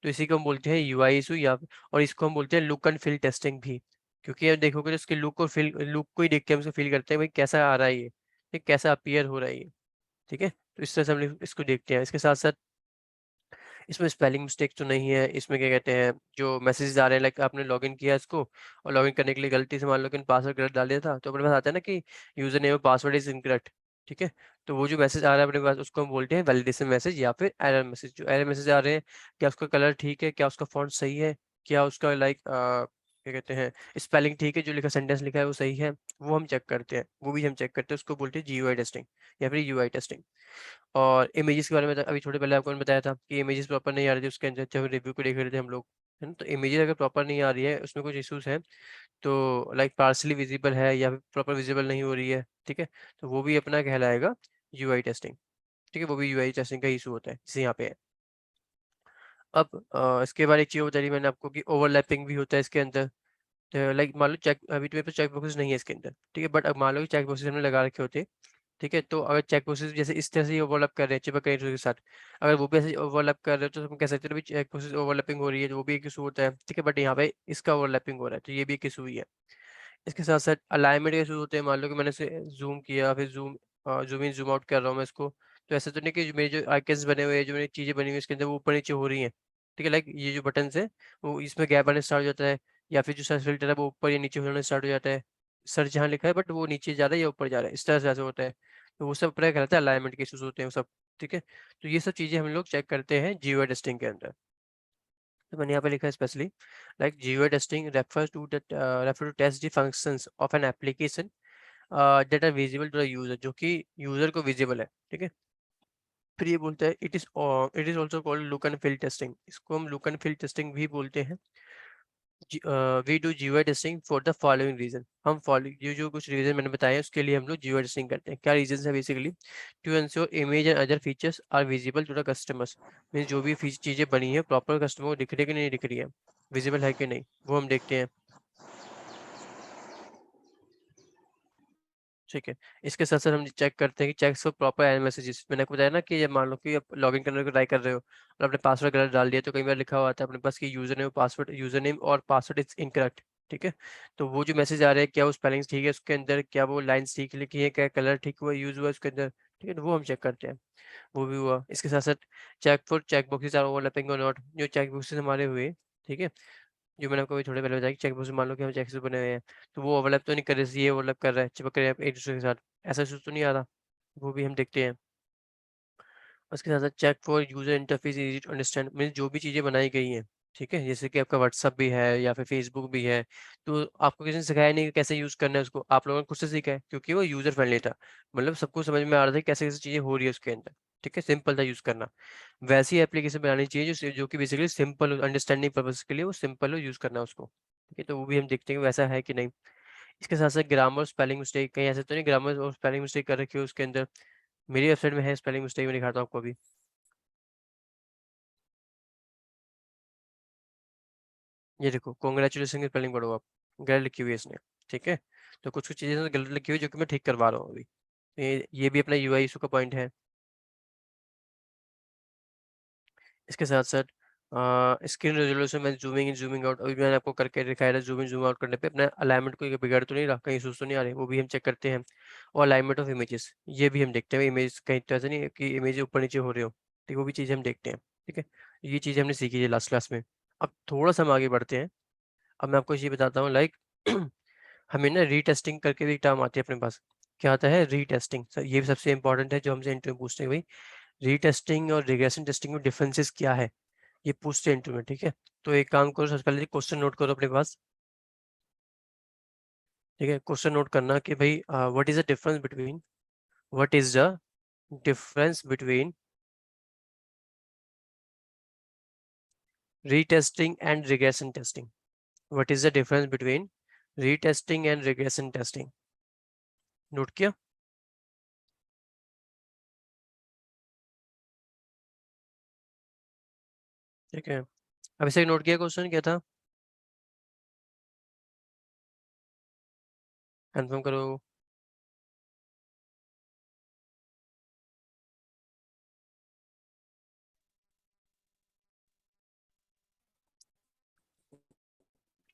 तो इसी को हम बोलते हैं यूआई इशू, या और इसको हम बोलते हैं लुक एंड फील टेस्टिंग भी। क्योंकि आप देखोगे तो इसके लुक को ही देख के हम इसको फील करते हैं भाई कैसा आ रहा है ये कैसा अपीयर हो रहा है ये। ठीक है, तो इस तरह से हम इसको देखते हैं। इसके साथ साथ इसमें स्पेलिंग मिस्टेक तो नहीं है, इसमें क्या कहते हैं, जो मैसेजेस आ रहे हैं, लाइक आपने लॉगिन किया इसको, और लॉगिन करने के लिए गलती से मान लो कि पासवर्ड गलत डाल दिया था, तो अपने पास आता है ना कि यूजर नेम और पासवर्ड इज इनकरेक्ट। ठीक है, तो वो जो मैसेज आ रहा है अपने पास, उसको हम बोलते हैं वैलिडेशन मैसेज या फिर एरर मैसेज। जो एरर मैसेज आ रहे हैं, क्या उसका कलर ठीक है, क्या उसका फॉन्ट सही है, क्या उसका लाइक क्या कहते हैं, स्पेलिंग ठीक है, जो लिखा सेंटेंस लिखा है वो सही है, वो हम चेक करते हैं। वो भी हम चेक करते हैं, उसको बोलते हैं जीयूआई टेस्टिंग या फिर यूआई टेस्टिंग। और इमेजेस के बारे में अभी थोड़े पहले आपको मैंने बताया था कि इमेजेस प्रॉपर नहीं आ रही थी उसके अंदर, जब रिव्यू को देख रहे थे हम लोग, है ना। तो इमेजेस अगर प्रॉपर नहीं आ रही है, उसमें कुछ इश्यूज हैं, तो लाइक पार्सली विजिबल है या फिर प्रॉपर विजिबल नहीं हो रही है, ठीक है, तो वो भी अपना कहलाएगा यूआई टेस्टिंग। ठीक है, वो भी यूआई टेस्टिंग का इशू होता है, जैसे यहाँ पे है। अब इसके बाद एक चीज़ बता दी मैंने आपको कि ओवरलैपिंग भी होता है इसके अंदर। लाइक मान लो चेक, अभी तो मेरे पास चेक बॉक्सेस नहीं है इसके अंदर, ठीक है, बट अब मान लो कि चेक बॉक्सेस हमने लगा रखे होते, ठीक है, तो अगर चेक बॉक्सेस जैसे इस तरह से ओवरलैप कर रहे हैं चिपक रहे हैं एक-दूसरे के साथ, अगर वो भी ऐसे ओवरलैप कर रहे हो तो हम कह सकते हैं भी चेक बॉक्सेस ओवरलैपिंग हो रही है, तो वो भी एक इशू होता है। ठीक है, बट यहाँ पे इसका ओवरलैपिंग हो रहा है, तो ये भी एक इशू ही है। इसके साथ-साथ अलाइनमेंट के इशू होते हैं, मान लो कि मैंने इसे ज़ूम किया, फिर ज़ूम इन ज़ूम आउट कर रहा हूँ मैं इसको, तो ऐसा तो नहीं कि मेरे जो आइकन्स बने हुए हैं, जो मेरी चीजें बनी हुई है इसके अंदर वो ऊपर नीचे हो रही हैं, ठीक है। लाइक ये जो बटन है वो इसमें गैप आने स्टार्ट हो जाता है, या फिर जो सर्च फिल्टर है वो ऊपर या नीचे होने स्टार्ट हो जाता है, सर्च जहाँ लिखा है बट वो नीचे जा रहा है या ऊपर जा रहा है, इस तरह से ऐसा होता है। तो वो सब पूरा कहलाता है अलाइनमेंट के इश्यूज होते हैं वो सब, ठीक है। तो ये सब चीजें हम लोग चेक करते हैं जीयूआई टेस्टिंग के अंदर। तो मैंने यहाँ पे लिखा है specially like GUI testing refer to test the functions of an application that are visible to the user, जो कि यूजर को विजिबल है, ठीक है। फिर ये बोलता है it is also called look and feel testing, इसको हम लुक एंड फील टेस्टिंग भी बोलते हैं। We do GUI testing for the following reason, हम फॉलो ये जो कुछ रीजन मैंने बताए उसके लिए हम लोग जीयूआई टेस्टिंग करते हैं। क्या रीजन है basically? To ensure image and other features are visible to the customers, means जो भी चीजें बनी है प्रॉपर कस्टमर को दिख रही है कि नहीं दिख रही है, विजिबल है कि नहीं, वो हम देखते हैं, ठीक है। इसके साथ साथ हम चेक करते हैं कि checks for proper error messages, मैंने आपको बताया ना कि ये मान लो कि आप लॉगिन करने को ट्राई कर रहे हो और आपने पासवर्ड गलत डाल दिया, तो कई बार लिखा हुआ आता है अपने पास कि यूजर नेम और पासवर्ड इज इनकरेक्ट, ठीक है। तो वो जो मैसेज आ रहे हैं क्या वो स्पेलिंग्स ठीक है उसके अंदर, क्या वो लाइन्स ठीक लिखी है, क्या कलर ठीक हुआ यूज हुआ उसके अंदर, ठीक है। तो वो हम चेक करते हैं, वो भी हुआ। इसके साथ साथ check for check boxes are overlapping और नॉट, जो चेक बॉक्सेस हमारे हुए, ठीक है, जो मैंने आपको अभी थोड़े पहले बताया कि चेक बॉक्स मान लो कि हम चेक बने हुए हैं, तो वो ओवरलैप तो नहीं कर रहे, ये ओवरलैप कर रहा है, चिपक रहे हैं एक दूसरे के साथ, ऐसा इशू तो नहीं आ रहा, वो भी हम देखते हैं। उसके साथ साथ check for user interface easy to understand, means जो भी चीज़ें बनाई गई हैं, ठीक है, जैसे कि आपका व्हाट्सअप भी है या फिर फेसबुक भी है, तो आपको किसी ने सिखाया नहीं कि कैसे यूज़ करना है उसको, आप लोगों ने खुद से सीखा है क्योंकि वो यूज़र फ्रेंडली था, मतलब सबको समझ में आ रहा था कि कैसे कैसे चीज़ें हो रही है उसके अंदर, ठीक है, सिंपल था यूज़ करना। वैसी एप्लीकेशन बनानी चाहिए जो कि बेसिकली सिंपल हो, अंडरस्टैंडिंग पर्पज के लिए वो सिंपल हो यूज़ करना उसको, ठीक है। तो वो भी हम देखते हैं कि वैसा है कि नहीं। इसके साथ साथ ग्रामर स्पेलिंग मिस्टेक, कहीं ऐसे तो नहीं ग्रामर और स्पेलिंग मिस्टेक कर रखी हो उसके अंदर, मेरी वेबसाइट में है स्पेलिंग मिस्टेक, में दिखाता हूँ आपको अभी। ये देखो कॉन्ग्रेचुलेसन की स्पेलिंग पढ़ो आप, गलत लिखी हुई है इसने, ठीक है। तो कुछ कुछ चीज़ें गलत लिखी हुई है जो कि मैं ठीक करवा रहा हूँ अभी। ये भी अपना यूआई इशू का पॉइंट है। इसके साथ साथ स्क्रीन रेजोल्यूशन में जूमिंग इन जूमिंग आउट, अभी मैंने आपको करके दिखाया था, जूम इन जूम आउट करने पे अपने अलाइनमेंट को बिगड़ तो नहीं रहा, कहीं इशूज तो नहीं आ रहे, वो भी हम चेक करते हैं। और अलाइनमेंट ऑफ इमेजेस, ये भी हम देखते हैं, इमेज कहीं तो ऐसा नहीं है कि इमेज ऊपर नीचे हो रहे हो, ठीक, वो भी चीज़ें हम देखते हैं, ठीक है। ये चीज़ें हमने सीखी है लास्ट क्लास में। अब थोड़ा सा हम आगे बढ़ते हैं। अब मैं आपको ये बताता हूँ लाइक हमें ना रीटेस्टिंग करके भी टर्म आती है अपने पास। क्या आता है? रीटेस्टिंग। सर ये भी सबसे इंपॉर्टेंट है, जो हमसे इंटरव्यू पूछते हैं भाई रीटेस्टिंग और रिग्रेशन टेस्टिंग में डिफरेंसेस क्या है, ये पूछते हैं इंटरव्यू में, ठीक है। तो एक काम करो, सबसे पहले क्वेश्चन नोट करो अपने पास, ठीक है। क्वेश्चन नोट करना कि भाई what is the difference between retesting and regression testing, what is the difference between retesting and regression testing, note किया? ठीक है, अब इसे नोट किया, क्वेश्चन क्या था, कंफर्म करो।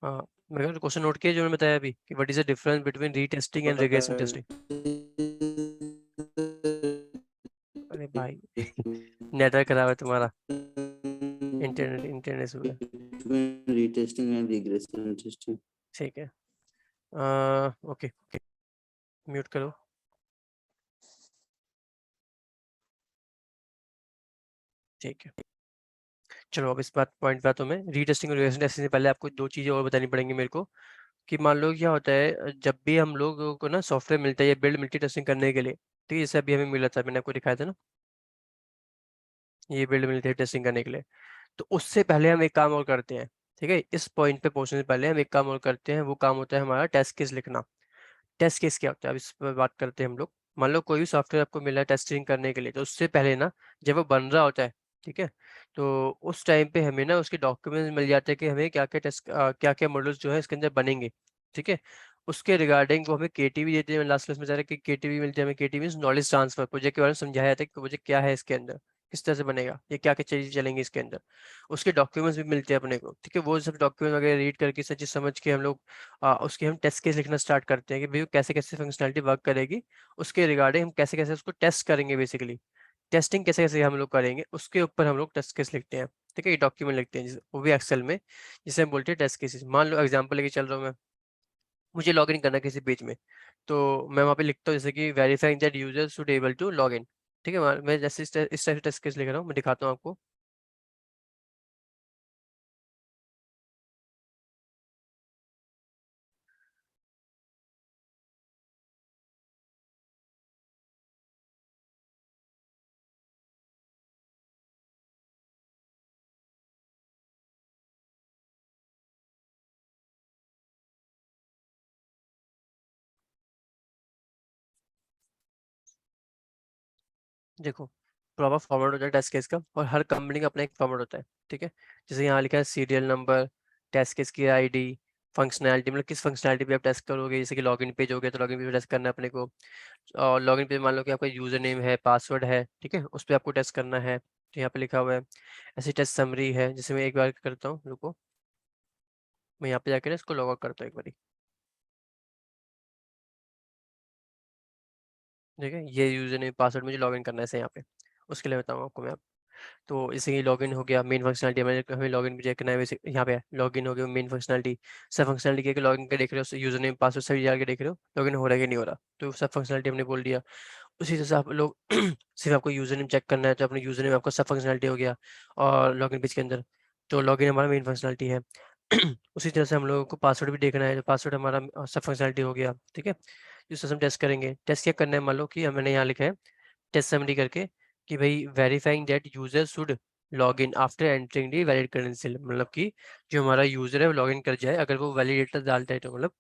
हाँ, मैं क्वेश्चन नोट किया जो मैंने बताया अभी कि what is the difference between retesting and regression testing. अरे भाई नेटवर्क खराब है तुम्हारा, इंटरनेट हुआ है, रीटेस्टिंग एंड रिग्रेशन टेस्टिंग। ठीक है। ओके ओके, म्यूट करो, ठीक है। चलो अब इस बात पॉइंट पे आता हूं मैं, रीटेस्टिंग और रिग्रेशन टेस्टिंग से पहले आपको दो चीजें और बतानी पड़ेंगी मेरे को, कि मान लो क्या होता है जब भी हम लोगों को ना सॉफ्टवेयर मिलता है या बिल्ड मिलती है टेस्टिंग करने के लिए, ठीक है, जैसे अभी हमें मिला था, मैंने आपको दिखाया था ना, ये बिल्ड मिलती है टेस्टिंग करने के लिए, तो उससे पहले हम एक काम और करते हैं, ठीक है। इस पॉइंट पे पहुंचने से पहले हम एक काम और करते हैं, वो काम होता है हमारा टेस्ट केस लिखना। टेस्ट केस क्या होता है, अब इस पर बात करते हैं हम लोग। मान लो कोई भी सॉफ्टवेयर आपको मिला है टेस्टिंग करने के लिए, तो उससे पहले ना जब वो बन रहा होता है, ठीक है, तो उस टाइम पे हमें ना उसके डॉक्यूमेंट्स मिल जाते हैं कि हमें क्या क्या मॉडल्स जो है इसके अंदर बनेंगे, ठीक है। उसके रिगार्डिंग वो हमें केटीवी देते हैं, लास्ट क्लास में बता रहा कि केटीवी मिलती है हमें, केटीवी नॉलेज ट्रांसफर प्रोजेक्ट के बारे में समझाया जाता है कि प्रोजेक्ट क्या है इसके अंदर, किस तरह से बनेगा, ये क्या क्या चीजें चलेंगी इसके अंदर। उसके डॉक्यूमेंट्स भी मिलते हैं अपने को, ठीक है। वो सब डॉक्यूमेंट वगैरह रीड करके सच्ची समझ के हम लोग उसके हम टेस्ट केस लिखना स्टार्ट करते हैं कि भाई कैसे कैसे फंक्शनैलिटी वर्क करेगी, उसके रिगार्डिंग हम कैसे कैसे उसको टेस्ट करेंगे बेसिकली, टेस्टिंग कैसे कैसे हम लोग करेंगे उसके ऊपर हम लोग टेस्ट केस लिखते हैं। ठीक है, ये डॉक्यूमेंट लिखते हैं वो भी एक्सेल में, जिसे हम बोलते हैं टेस्ट केसेस। मान लो एग्जांपल लेके चल रहा हूँ मैं, मुझे लॉगिन करना है किसी पेज में, तो मैं वहाँ पे लिखता हूँ जैसे कि verifying that user should able to log in. ठीक है, मैं जैसे इस टाइप से टेस्ट केस लिख रहा हूँ, मैं दिखाता हूँ आपको। देखो, प्रॉपर फॉर्मेट होता है टेस्ट केस का, और हर कंपनी का अपना एक फॉर्मेट होता है। ठीक है, जैसे यहाँ लिखा है सीरियल नंबर, टेस्ट केस की आईडी, फंक्शनैलिटी, मतलब किस फंक्शनैलिटी पे आप टेस्ट करोगे। जैसे कि लॉगिन पेज हो गया तो लॉगिन पेज पे टेस्ट करना है अपने को, और लॉगिन पेज मान लो कि आपका यूजर नेम है, पासवर्ड है, ठीक है, उस पर आपको टेस्ट करना है, तो यहाँ पे लिखा हुआ है। ऐसी टेस्ट समरी है, जैसे मैं एक बार करता हूँ, रुको, मैं यहाँ पे जाकर इसको लॉग आउट करता हूँ एक बार। ठीक है, ये यूजर नेम पासवर्ड मुझे लॉगिन करना है ऐसे यहाँ पे, उसके लिए बताऊँ आपको मैं। तो जैसे कि लॉगिन हो गया, मेन फंक्शनलिटी हमें लॉगिन भी चेक करना है। वैसे यहाँ पे लॉगिन हो गया, मेन फंक्शनलिटी, सब फंक्शनलिटी के लॉगिन के देख रहे हो, यूजर नेम पासवर्ड सभी डाल के देख रहे हो लॉगिन हो रहा है कि नहीं हो रहा, तो सब फंक्शनलिटी हमने बोल दिया। उसी तरह से आप लोग सिर्फ आपको यूजर नेम चेक करना है, तो अपने यूजर नेम आपका सब फंक्शनलिटी हो गया, और लॉगिन पेज के अंदर तो लॉगिन हमारा मेन फंक्शनलिटी है। उसी तरह से हम लोगों को पासवर्ड भी देखना है, तो पासवर्ड हमारा सब फंक्शनलिटी हो गया। ठीक है, जिससे हम टेस्ट करेंगे। टेस्ट क्या करना है, मान लो कि हमने यहाँ लिखा है टेस्ट समरी करके कि भाई verifying that user should log in after entering the valid credential, मतलब कि जो हमारा यूजर है वो लॉग इन कर जाए, अगर वो वैलिडेटर डालता है तो, मतलब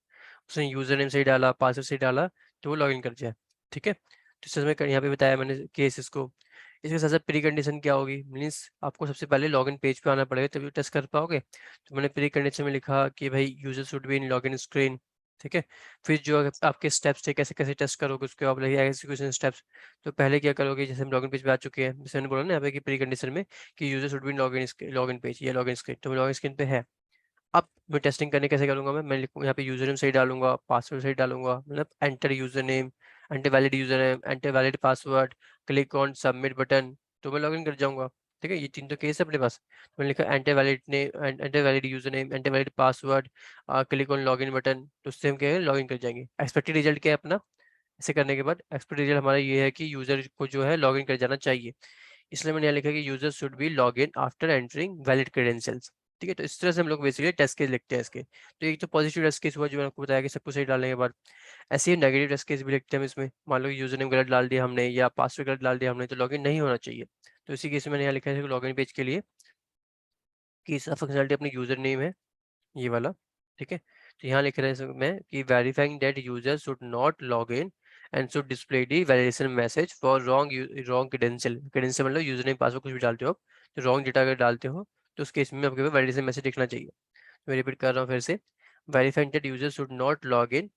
उसने यूजर नेम सही डाला, पासवर्ड सही डाला, तो वो लॉग इन कर जाए। ठीक है, तो इस तरह में यहाँ पे बताया मैंने केस इसको। इसके साथ साथ प्री कंडीशन क्या होगी, मीन्स आपको सबसे पहले लॉगिन पेज पे आना पड़ेगा तभी टेस्ट कर पाओगे। तो मैंने प्री कंडीशन में लिखा कि भाई user should be in login screen. ठीक है, फिर जो आपके स्टेप्स थे कैसे कैसे टेस्ट करोगे उसके आप लगे एग्जीक्यूशन स्टेप्स। तो पहले क्या करोगे, जैसे हम लॉगिन पेज पे आ चुके हैं, जैसे मैंने बोला ना यहाँ पे कि प्री कंडीशन में कि user should be in login page या लॉगिन स्क्रीन, तो लॉगिन स्क्रीन पे है। अब मैं टेस्टिंग करने कैसे करूँगा, मैं लिखूँ यहाँ पे यूजर नेम सही डालूंगा, पासवर्ड सही डालूंगा, मतलब enter user name, enter name, enter valid password, click on submit button, तो मैं लॉगिन कर जाऊंगा। ठीक है, ये तीन तो केस है अपने पास। तो मैंने लिखा enter valid name, enter valid user name, enter valid password, click on login button, तो उससे हम क्या है लॉगिन कर जाएंगे। एक्सपेक्टेड रिजल्ट क्या है अपना, ऐसे करने के बाद एक्सपेक्टेड रिजल्ट हमारा ये है कि यूजर को जो है लॉगिन कर जाना चाहिए। इसलिए मैंने यहाँ लिखा कि user should be log in after entering valid credentials. ठीक है, तो इस तरह से हम लोग बेसिकली टेस्ट केस लिखते हैं इसके। तो एक तो पॉजिटिव टेस्ट केस हुआ जो मैंने आपको बताया कि सब कुछ सही डालने के बाद, ऐसे ही नेगेटिव टेस्ट केस भी लिखते हैं हम इसमें। मान लो यूजर नेम गलत डाल दिया हमने या पासवर्ड गलत डाल दिया हमने, तो लॉगिन नहीं होना चाहिए। तो इसी केस में मैंने यहाँ लिखा है लॉगिन पेज के लिए कि सब फंक्शनलिटी अपनी यूजर नेम है, ये वाला। ठीक है, तो यहाँ लिख रहे हैं मैं कि verifying that user should not log in and should display the validation message for wrong credential मतलब यूजर नेम पासवर्ड कुछ भी डालते हो, तो रॉन्ग डेटा अगर डालते हो तो उस केस में आपके पास वैलिडेशन मैसेज दिखना चाहिए। मैं रिपीट कर रहा हूँ फिर से, verifying that user should not log in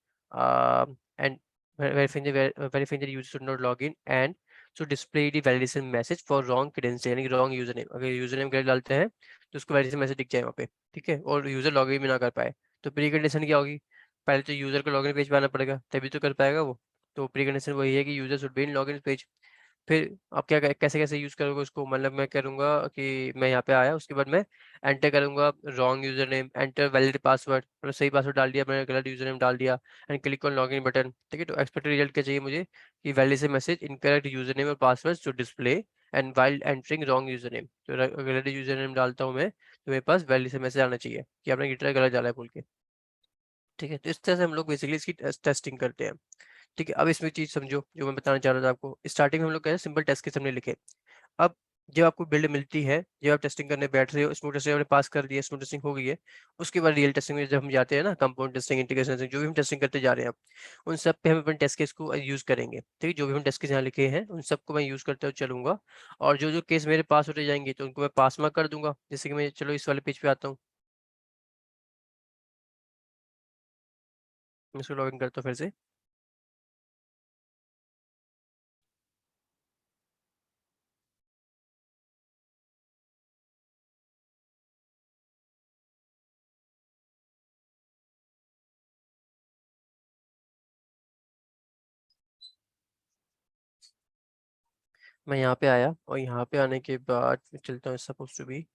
and verifying that user should not log in and should display the validation message for wrong credential यानी रॉन्ग यूजर नेम, अगर यूजर नेम गलत डालते हैं तो उसको वैलिडेशन मैसेज दिख जाए वहाँ पे। ठीक है, और यूजर लॉग इन भी ना कर पाए, तो प्री कंडीशन क्या होगी, पहले तो यूजर को लॉगिन पेज पे आना पड़ेगा तभी तो कर पाएगा वो। तो प्री कंडीशन वही है कि user should be in login page. फिर आप क्या कैसे कैसे यूज करोगे उसको, मतलब मैं करूँगा कि मैं यहाँ पे आया, उसके बाद मैं एंटर करूँगा wrong user name, enter valid password, मतलब सही पासवर्ड डाल दिया मैंने, गलत यूजर नेम डाल दिया, and click on login button. ठीक है, तो एक्सपेक्टेड रिजल्ट क्या चाहिए मुझे कि validation message incorrect user name और password to display and while entering wrong user name, तो गलत यूजर नेम डालता हूँ मैं तो मेरे पास वैलिडेशन मैसेज आना चाहिए कि आपने गिटार गलत डाला है बोल के। ठीक है, तो इस तरह से हम लोग बेसिकली इसकी टेस्टिंग करते हैं। ठीक है, अब इसमें चीज समझो जो मैं बताना चाह रहा था आपको। स्टार्टिंग में हम लोग क्या है सिंपल टेस्ट के हमने लिखे। अब जब आपको बिल्ड मिलती है, जब आप टेस्टिंग करने बैठ रहे हो, स्मूथ टेस्टिंग आपने पास कर दिया, स्मूथ टेस्टिंग हो गई है, उसके बाद रियल टेस्टिंग में जब हम जाते हैं ना, कंपाउंड टेस्टिंग, इंटीग्रेशन टेस्टिंग, जो भी हम टेस्टिंग करते जा रहे हैं उन सब पे हम अपने टेस्ट केस को यूज करेंगे। ठीक है, जो भी हम टेस्ट केस यहाँ लिखे हैं उन सबको मैं यूज करते हुए चलूंगा, और जो जो केस मेरे पास होते जाएंगे तो उनको मैं पास मार्क कर दूंगा। जैसे कि मैं चलो इस वाले पेज पे आता हूँ, मैं इसको लॉग इन करता हूँ फिर से। मैं यहाँ पे आया और यहाँ पे आने के बाद मैं चलता हूँ सपोज टू बी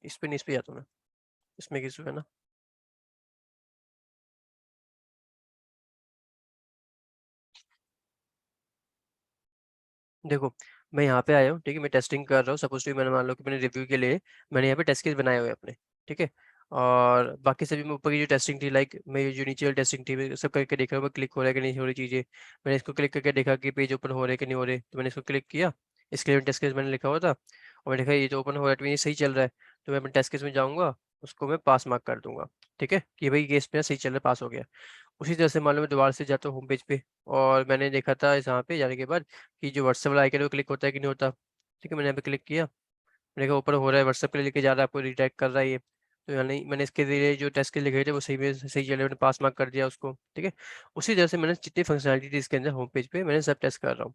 इस पे नहीं, इस पे जाता हूँ मैं, इसमें किस है ना। देखो मैं यहाँ पे आया हूँ, ठीक है, मैं टेस्टिंग कर रहा हूँ। सपोज टू मैंने मान लो कि मैंने रिव्यू के लिए मैंने यहाँ पे टेस्ट केस बनाए हुए हैं अपने, ठीक है। और बाकी सभी में ऊपर की जो टेस्टिंग थी, लाइक मैं जो नीचे वाली टेस्टिंग थी मैं सब करके देख रहा हूँ क्लिक हो रहा है कि नहीं हो रही चीज़ें। मैंने इसको क्लिक करके देखा कि पेज ओपन हो रहे कि नहीं हो रहे, तो मैंने इसको क्लिक किया। इसके लिए टेस्ट केस मैंने लिखा हुआ था और मैंने देखा ये तो ओपन हो रहा है, तो ये सही चल रहा है। तो मैं अपने टेस्ट केस में जाऊँगा, उसको मैं पास मार्क कर दूंगा, ठीक है, कि भाई केस मेरा सही चल रहा है, पास हो गया। उसी तरह से मान लो मैं दोबारा से जाता हूँ होम पेज पे और मैंने देखा था यहाँ पे जाने के बाद कि जो व्हाट्सएप वाला आइकन है वो क्लिक होता है कि नहीं होता, ठीक है। मैंने यहाँ पे क्लिक किया, मैंने कहा ऊपर हो रहा है, व्हाट्सएप के लिए लेके जा रहा है, आपको रिडायरेक्ट कर रहा है ये। तो यानी मैंने इसके लिए जो टेस्ट के लिखे थे वो सही में सही चले, मैंने पास मार्क कर दिया उसको, ठीक है। उसी तरह से मैंने जितनी फंक्शनलिटी थी इसके अंदर होम पेज पे मैंने सब टेस्ट कर रहा हूँ।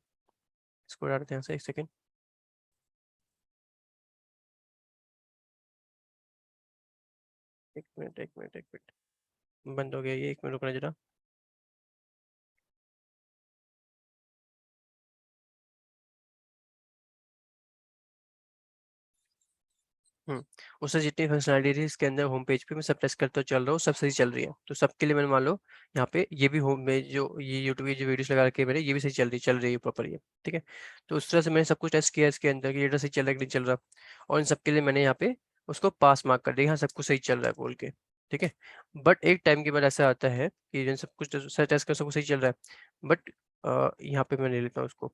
इसको डालते हैं यहाँ से, एक सेकेंड। एक मिनट बंद हो गया ये, एक मिनट रुकना जरा। उससे जितनी फंक्शनलिटी थी इसके अंदर होम पेज पे मैं सब टेस्ट करता चल रहा हूँ, सब सही चल रही है। तो सबके लिए मैंने मान लो यहाँ पे ये भी होम में जो ये यूट्यूब की जो वीडियोस लगा रखे हैं मैंने, ये भी सही चल रही है प्रॉपर ये, ठीक है। तो उस तरह से मैंने सब कुछ टेस्ट किया इसके अंदर कि ये सही चल रहा है कि नहीं चल रहा, और इन सबके लिए मैंने यहाँ पे उसको पास मार्क कर दिया, हाँ सब कुछ सही चल रहा है बोल के, ठीक है। बट एक टाइम के बाद ऐसा आता है कि जब सब कुछ टेस्ट कर सब कुछ सही चल रहा है, बट यहाँ पे मैं ले लेता हूँ उसको,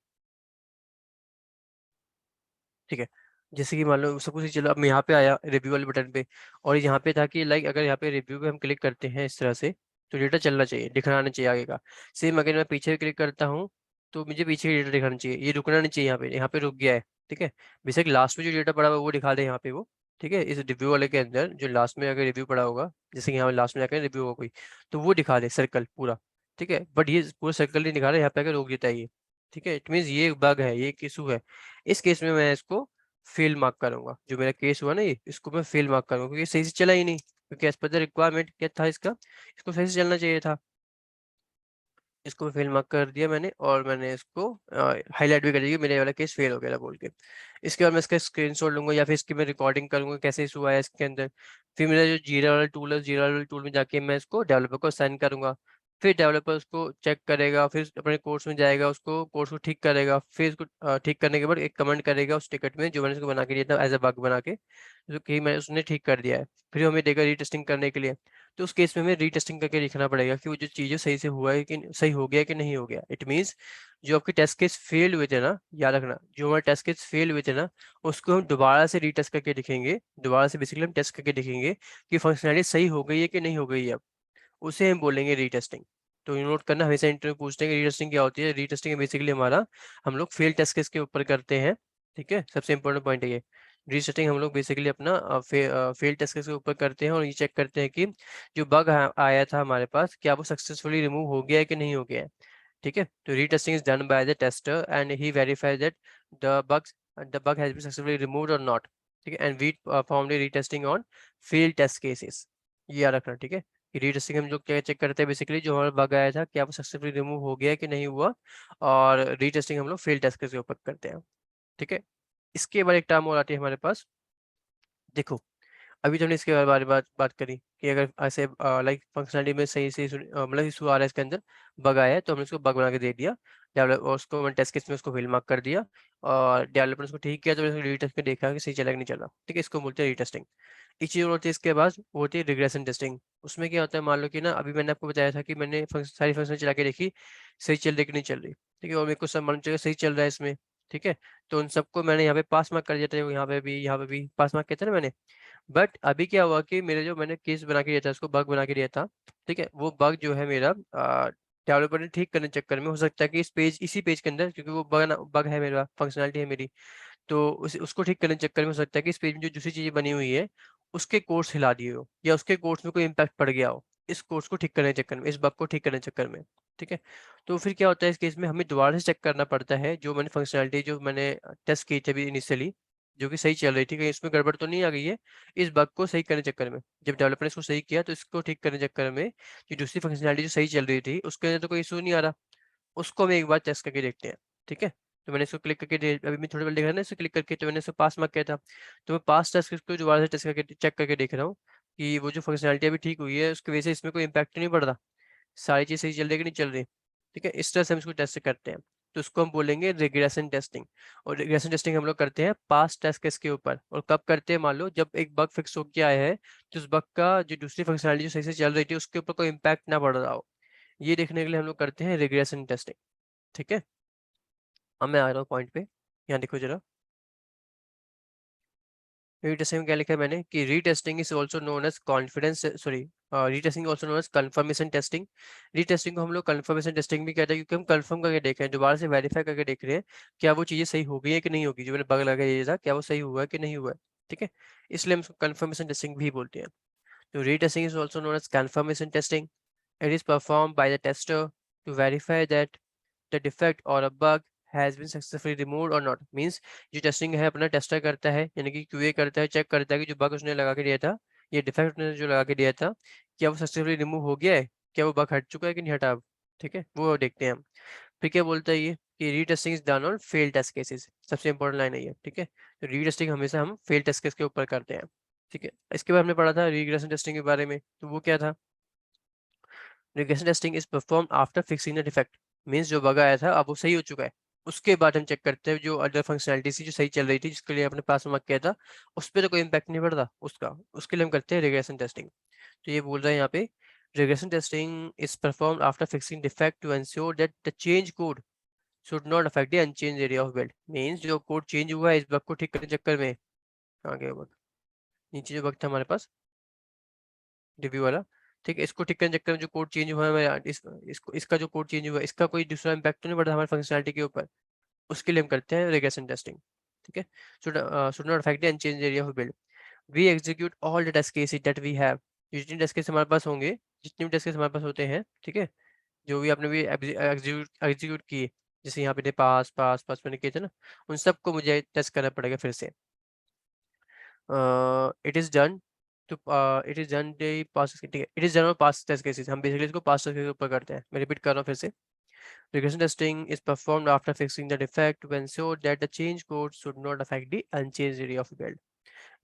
ठीक है। जैसे कि मान लो सब कुछ ही चला, अब मैं यहाँ पे आया रिव्यू वाले बटन पे और यहाँ पे था कि लाइक अगर यहाँ पे रिव्यू पे हम क्लिक करते हैं इस तरह से तो डेटा चलना चाहिए, दिखना आना चाहिए आगे का। सेम अगर मैं पीछे क्लिक करता हूँ तो मुझे पीछे का डेटा दिखाना चाहिए, ये रुकना नहीं चाहिए, यहाँ पे रुक गया है, ठीक है। बेशक लास्ट में जो डेटा पड़ा हुआ है वो दिखा दे यहाँ पे वो, ठीक है। इस रिव्यू वाले के अंदर जो लास्ट में अगर रिव्यू पड़ा होगा, जैसे कि यहाँ लास्ट में जाकर रिव्यू होगा कोई, तो वो दिखा दे सर्कल पूरा, ठीक है। बट ये पूरा सर्कल नहीं दिखा रहा, यहाँ पे आकर रोक देता है ये, ठीक है। इट मीन्स ये बग है, ये एक इशू है। इस केस में मैं इसको फेल मार्क करूंगा, जो मेरा केस हुआ ना ये, इसको मैं फेल मार्क करूंगा क्योंकि सही से चला ही नहीं, क्योंकि एज पर द रिक्वायरमेंट क्या था इसका, इसको सही से चलना चाहिए था। इसको फेल मार्क कर दिया मैंने और मैंने इसको हाईलाइट भी कर दिया कि मेरे वाला केस फेल हो गया था बोल के। इसके बाद मैं इसका स्क्रीनशॉट लूंगा या फिर इसकी मैं रिकॉर्डिंग करूंगा कैसे इशू आया इसके अंदर। फिर मेरा जो जीरा वाला टूल है, जीरा वाले टूल में जाके मैं इसको डेवलपर को असाइन करूंगा। फिर डेवलपर उसको चेक करेगा, फिर अपने कोर्स में जाएगा, उसको कोर्स को ठीक करेगा, फिर इसको ठीक करने के बाद एक कमेंट करेगा उस टिकट में जो मैंने उसको बना के दिया था एज अ बग बना के, जो कि मैं उसने ठीक कर दिया है। फिर हमें देगा रीटेस्टिंग करने के लिए। तो उस केस में हमें रीटेस्टिंग करके लिखना पड़ेगा कि वो जो चीज़ें सही से हुआ है कि सही हो गया कि नहीं हो गया। इट मीन्स जो आपके टेस्ट केस फेल हुए थे ना, याद रखना, जो हमारे टेस्ट केस फेल हुए थे ना, उसको हम दोबारा से रीटेस्ट करके दिखेंगे, दोबारा से बेसिकली हम टेस्ट करके दिखेंगे कि फंक्शनलिटी सही हो गई है कि नहीं हो गई है। अब उसे हम बोलेंगे रीटेस्टिंग। तो नोट करना, हमेशा इंटरव्यू पूछते हैं कि रीटेस्टिंग क्या होती है। रीटेस्टिंग बेसिकली हमारा, हम लोग फेल टेस्ट केस के ऊपर करते हैं, ठीक है। सबसे इंपॉर्टेंट पॉइंट है ये, रीसेटिंग हम लोग बेसिकली अपना फेल टेस्ट केस के ऊपर करते हैं और ये चेक करते हैं कि जो बग आया था हमारे पास, क्या वो सक्सेसफुली रिमूव हो गया है कि नहीं हो गया है, ठीक है। तो retesting is done by the tester and he verifies that the bug has been successfully removed और नॉट, ठीक है। And we perform the retesting on fail test cases. ये याद रखना, ठीक है। रीटेस्टिंग हम लोग क्या चेक करते हैं, बेसिकली जो हमारा बग आया था क्या वो सक्सेसफुली रिमूव हो गया है कि नहीं हुआ, और रीटेस्टिंग हम लोग फेल टेस्ट केस के ऊपर करते हैं, ठीक है। इसके बाद एक टर्म और आती है हमारे पास। देखो अभी तो हमने इसके बारे में बात करी कि अगर ऐसे लाइक फंक्शनलिटी में सही से मतलब इशू आ रहा है इसके अंदर, बग आया है, तो हमने उसको बग बना के दे दिया डेवलप, और उसको मैंने टेस्ट केस में उसको फेल मार्क कर दिया और डेवलपर ने उसको ठीक किया, तो मैंने रीटेस्ट में देखा कि सही चला कि नहीं चला, ठीक है। इसको बोलते हैं रीटेस्टिंग। एक चीज़ और होती है इसके बाद, वो होती है रिग्रेशन टेस्टिंग। उसमें क्या होता है, मान लो कि ना अभी मैंने आपको बताया था कि मैंने सारी फंक्शन चला के देखी, सही चल रही कि नहीं चल रही, ठीक है, और मेरे को सब मान चाहिए सही चल रहा है इसमें, ठीक है। तो उन सबको मैंने यहाँ पे पास मार्क कर दिया था, यहाँ पे भी पास मार्क किया था ना मैंने। बट अभी क्या हुआ कि मेरे जो मैंने केस बना के दिया था, उसको बग बना के दिया था, ठीक है, वो बग जो है मेरा डेवलपर ने ठीक करने के चक्कर में, हो सकता है कि इसी पेज के अंदर, क्योंकि वो बग है मेरा, फंक्शनलिटी है मेरी, तो उसको ठीक करने के चक्कर में हो सकता है कि इस पेज में जो दूसरी चीजें बनी हुई है उसके कोर्स हिला दिए हो या उसके कोर्स में कोई इम्पैक्ट पड़ गया हो, इस कोर्स को ठीक करने के चक्कर में, इस बग को ठीक करने के चक्कर में, ठीक है। तो फिर क्या होता है इस केस में, हमें दोबारा से चेक करना पड़ता है जो मैंने फंक्शनलिटी जो मैंने टेस्ट की थी अभी इनिशियली, जो कि सही चल रही थी, कहीं इसमें गड़बड़ तो नहीं आ गई है। इस बग को सही करने चक्कर में, जब डेवलपर ने इसको सही किया तो इसको ठीक करने चक्कर में जो दूसरी फंक्शनैलिटी जो सही चल रही थी उसके अंदर तो कोई इशू नहीं आ रहा, उसको हम एक बार टेस्ट करके देखते हैं। ठीक है, तो मैंने इसको क्लिक करके अभी मैं थोड़ी देर देख रहा ना, इसको क्लिक करके, तो मैंने इसको पास मार्क किया था, तो मैं पास टेस्ट को दोबारा से टेस्ट करके चेक करके देख रहा हूँ कि वो जो फंक्शनैलिटी अभी ठीक हुई है उसकी वजह से इसमें कोई इम्पैक्ट नहीं पड़ रहा, सारी चीज़ सही चल रही है कि नहीं चल रही। ठीक है, इस तरह से हम इसको टेस्ट करते हैं, तो उसको हम बोलेंगे रिग्रेशन टेस्टिंग। और रिग्रेशन टेस्टिंग हम लोग करते हैं पास्ट टेस्ट केस के ऊपर, और कब करते हैं, मान लो जब एक बग फिक्स हो के आया है तो उस बग का जो दूसरी फंक्शनैलिटी जो सही से चल रही थी उसके ऊपर कोई इम्पैक्ट ना पड़ रहा हो, ये देखने के लिए हम लोग करते हैं रिग्रेशन टेस्टिंग। ठीक है, अब मैं आ रहा हूँ पॉइंट पे, यहाँ देखो जरा, रीटेस्टिंग में क्या लिखा है मैंने कि retesting is also known as confidence, sorry, retesting also known as confirmation testing. Retesting को हम लोग कंफर्मेशन टेस्टिंग भी कहते हैं, क्योंकि हम कंफर्म करके देख रहे हैं, दोबारा से वेरीफाई करके देख रहे हैं क्या वो चीज़ें सही हो गई है कि नहीं होगी, जो मैंने बग लगा ये था क्या वो सही हुआ है कि नहीं हुआ है। ठीक है, इसलिए हम इसको कंफर्मेशन टेस्टिंग भी बोलते हैं। तो retesting is also known as confirmation testing. It is perform by the tester to verify that the defect or a bug has been successfully removed or not, means जो टेस्टिंग है अपना tester करता है, यानी कि QA करता है, check करता है कि जो बग उसने लगा के दिया था, ये डिफेक्ट उसने जो लगा के दिया था, क्या वो सक्सेसफुली रिमूव हो गया है, क्या वो बग हट चुका है कि नहीं हटा अब। ठीक है, वो देखते हैं हम। फिर क्या बोलता है ये कि retesting is done on fail test cases, सबसे इंपॉर्टेंट लाइन है ये। ठीक है, तो रीटेस्टिंग हमेशा हम फेल टेस्ट केस के ऊपर करते हैं। ठीक है, इसके बाद हमने पढ़ा था रिग्रेशन टेस्टिंग के बारे में, तो वो क्या था, regression testing is perform after fixing the defect, means जो बग आया था अब वो सही हो चुका है, उसके बाद हम चेक करते हैं जो अदर फंक्शनैलिटी थी जो सही चल रही थी, जिसके लिए अपने पास मार्क किया था, उस पर तो कोई इम्पैक्ट नहीं पड़ता उसका, उसके लिए हम करते हैं रिग्रेशन टेस्टिंग। तो ये बोल रहा है यहाँ पे, regression testing is perform after fixing defect to ensure that the change code should not affect the unchange area of build, means जो कोड चेंज हुआ है इस बग को ठीक करने के चक्कर में, कहाँ गया बग, नीचे जो बग था हमारे पास रिव्यू वाला। ठीक है, इसको ठीक करने के चक्कर में जो कोड चेंज हुआ है इसको इसका जो कोड चेंज हुआ है इसका कोई दूसरा इम्पैक्ट तो नहीं पड़ता हमारे फंक्शनैलिटी के ऊपर, उसके लिए हम करते हैं रिग्रेशन टेस्टिंग। ठीक है, should not affect the unchange area of build. We execute all the test cases that we have, जितने टेस्ट केस हमारे पास होंगे, जितने भी टेस्ट केस हमारे पास होते हैं, ठीक है, जो भी आपने भी एग्जीक्यूट किए, जैसे यहाँ पे थे पास पास पास मैंने किए थे ना, उन सबको मुझे टेस्ट करना पड़ेगा फिर से। It is done to it is done pass, ठीक है, it is done pass test cases, हम बेसिकली इसको पास टेस्ट केस के ऊपर करते हैं। मैं रिपीट कर रहा हूँ फिर से, regression testing is performed after fixing the defect to ensure that the change code should not affect the unchanged area of build.